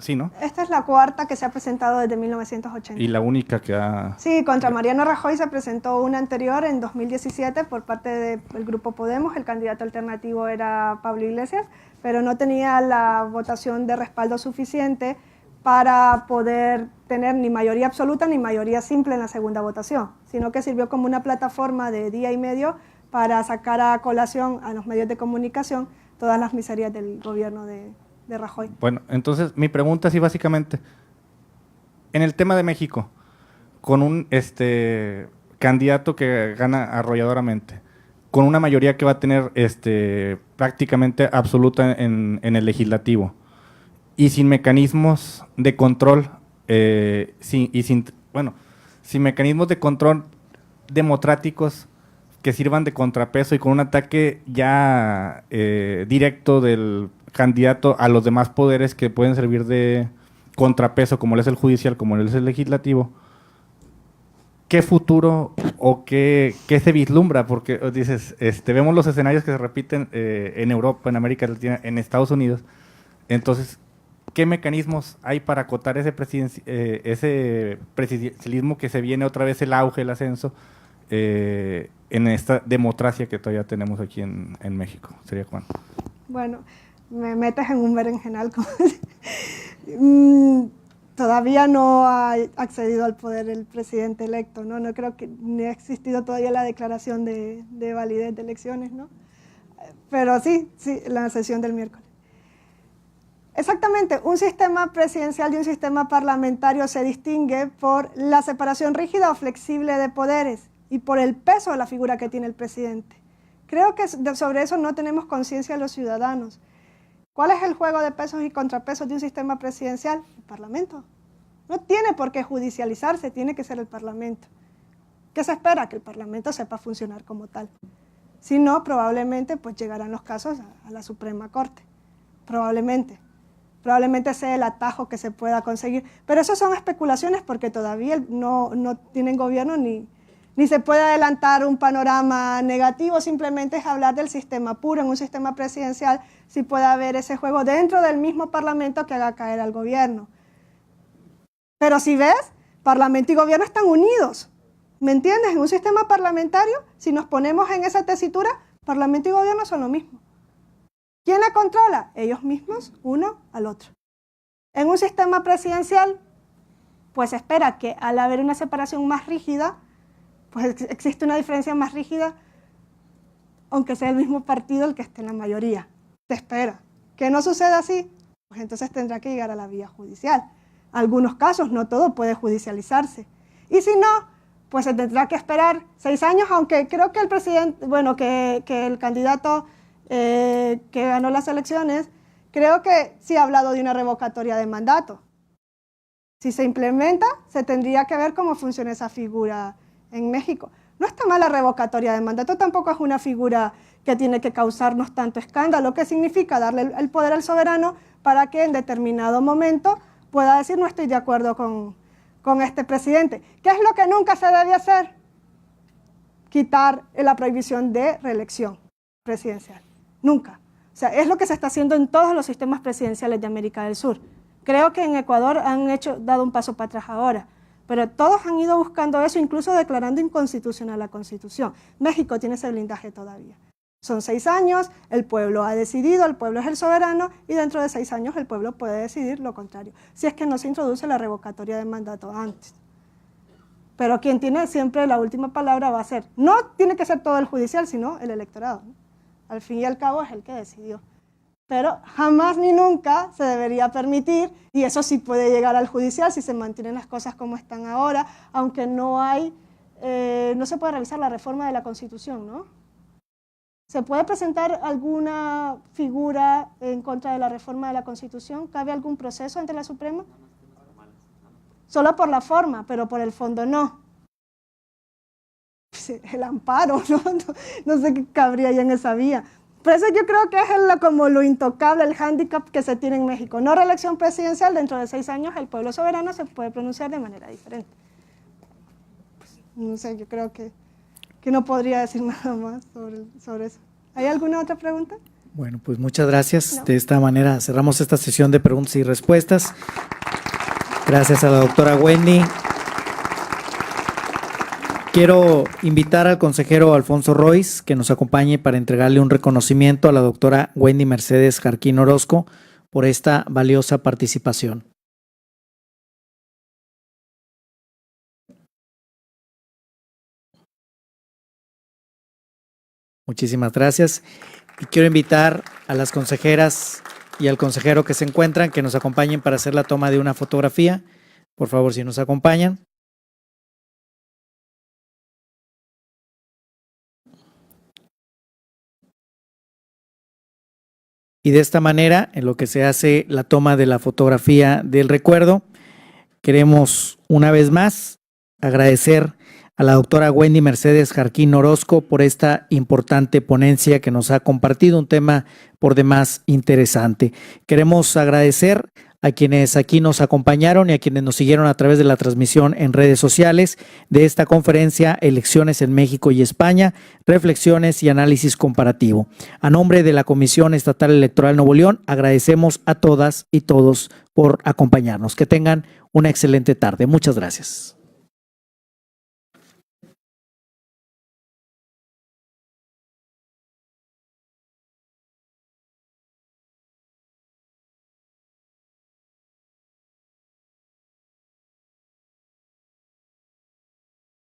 sí, ¿no? Esta es la cuarta que se ha presentado desde 1980. Y la única que ha... Sí, contra Mariano Rajoy se presentó una anterior en 2017 por parte del Grupo Podemos. El candidato alternativo era Pablo Iglesias, pero no tenía la votación de respaldo suficiente para poder tener ni mayoría absoluta ni mayoría simple en la segunda votación, sino que sirvió como una plataforma de día y medio para sacar a colación a los medios de comunicación todas las miserias del gobierno de Rajoy. Bueno, entonces mi pregunta sí básicamente, en el tema de México, con un candidato que gana arrolladoramente, con una mayoría que va a tener prácticamente absoluta en el legislativo y sin mecanismos de control, sin mecanismos de control democráticos que sirvan de contrapeso y con un ataque ya directo del candidato a los demás poderes que pueden servir de contrapeso, como es el judicial, como es el legislativo. ¿Qué futuro o qué se vislumbra? Porque dices, vemos los escenarios que se repiten en Europa, en América Latina, en Estados Unidos. Entonces, ¿qué mecanismos hay para acotar ese presidencialismo que se viene otra vez el auge, el ascenso, en esta democracia que todavía tenemos aquí en México? Sería Juan. Bueno, me metes en un berenjenal. Todavía no ha accedido al poder el presidente electo, ¿no? No creo que ni ha existido todavía la declaración de validez de elecciones, ¿no? Pero sí, la sesión del miércoles. Exactamente, un sistema presidencial y un sistema parlamentario se distingue por la separación rígida o flexible de poderes y por el peso de la figura que tiene el presidente. Creo que sobre eso no tenemos conciencia los ciudadanos. ¿Cuál es el juego de pesos y contrapesos de un sistema presidencial? El Parlamento. No tiene por qué judicializarse, tiene que ser el Parlamento. ¿Qué se espera? Que el Parlamento sepa funcionar como tal. Si no, probablemente pues, llegarán los casos a la Suprema Corte. Probablemente sea el atajo que se pueda conseguir. Pero eso son especulaciones porque todavía no tienen gobierno ni se puede adelantar un panorama negativo, simplemente es hablar del sistema puro. En un sistema presidencial sí puede haber ese juego dentro del mismo Parlamento que haga caer al gobierno. Pero si ves, Parlamento y gobierno están unidos, ¿me entiendes? En un sistema parlamentario, si nos ponemos en esa tesitura, Parlamento y gobierno son lo mismo. ¿Quién la controla? Ellos mismos, uno al otro. En un sistema presidencial, pues se espera que al haber una separación más rígida, pues existe una diferencia más rígida, aunque sea el mismo partido el que esté en la mayoría. Se espera. ¿Que no suceda así? Pues entonces tendrá que llegar a la vía judicial. Algunos casos, no todo puede judicializarse. Y si no, pues se tendrá que esperar 6 años, aunque creo que el presidente, bueno, que el candidato que ganó las elecciones, creo que sí ha hablado de una revocatoria de mandato. Si se implementa, se tendría que ver cómo funciona esa figura en México. No está mal la revocatoria de mandato, tampoco es una figura que tiene que causarnos tanto escándalo, que significa darle el poder al soberano para que en determinado momento pueda decir no estoy de acuerdo con este presidente. ¿Qué es lo que nunca se debe hacer? Quitar la prohibición de reelección presidencial. Nunca. O sea, es lo que se está haciendo en todos los sistemas presidenciales de América del Sur. Creo que en Ecuador han dado un paso para atrás ahora, pero todos han ido buscando eso, incluso declarando inconstitucional la Constitución. México tiene ese blindaje todavía. Son 6 años, el pueblo ha decidido, el pueblo es el soberano y dentro de 6 años el pueblo puede decidir lo contrario, si es que no se introduce la revocatoria de mandato antes. Pero quien tiene siempre la última palabra va a ser, no tiene que ser todo el judicial, sino el electorado, ¿no? Al fin y al cabo es el que decidió. Pero jamás ni nunca se debería permitir, y eso sí puede llegar al judicial si se mantienen las cosas como están ahora, aunque no se puede realizar la reforma de la Constitución, ¿no? ¿Se puede presentar alguna figura en contra de la reforma de la Constitución? ¿Cabe algún proceso ante la Suprema? Solo por la forma, pero por el fondo no. El amparo, no sé qué cabría ahí en esa vía. Por eso yo creo que es como lo intocable, el hándicap que se tiene en México. No reelección presidencial, dentro de 6 años el pueblo soberano se puede pronunciar de manera diferente. Pues, no sé, yo creo que no podría decir nada más sobre eso. ¿Hay alguna otra pregunta? Bueno, pues muchas gracias. No. De esta manera cerramos esta sesión de preguntas y respuestas. Gracias a la doctora Wendy. Quiero invitar al consejero Alfonso Royce que nos acompañe para entregarle un reconocimiento a la doctora Wendy Mercedes Jarquín Orozco por esta valiosa participación. Muchísimas gracias. Y quiero invitar a las consejeras y al consejero que se encuentran que nos acompañen para hacer la toma de una fotografía. Por favor, si nos acompañan. Y de esta manera, en lo que se hace la toma de la fotografía del recuerdo, queremos una vez más agradecer a la doctora Wendy Mercedes Jarquín Orozco por esta importante ponencia que nos ha compartido, un tema por demás interesante. Queremos agradecer a quienes aquí nos acompañaron y a quienes nos siguieron a través de la transmisión en redes sociales de esta conferencia Elecciones en México y España, reflexiones y análisis comparativo. A nombre de la Comisión Estatal Electoral Nuevo León, agradecemos a todas y todos por acompañarnos. Que tengan una excelente tarde. Muchas gracias.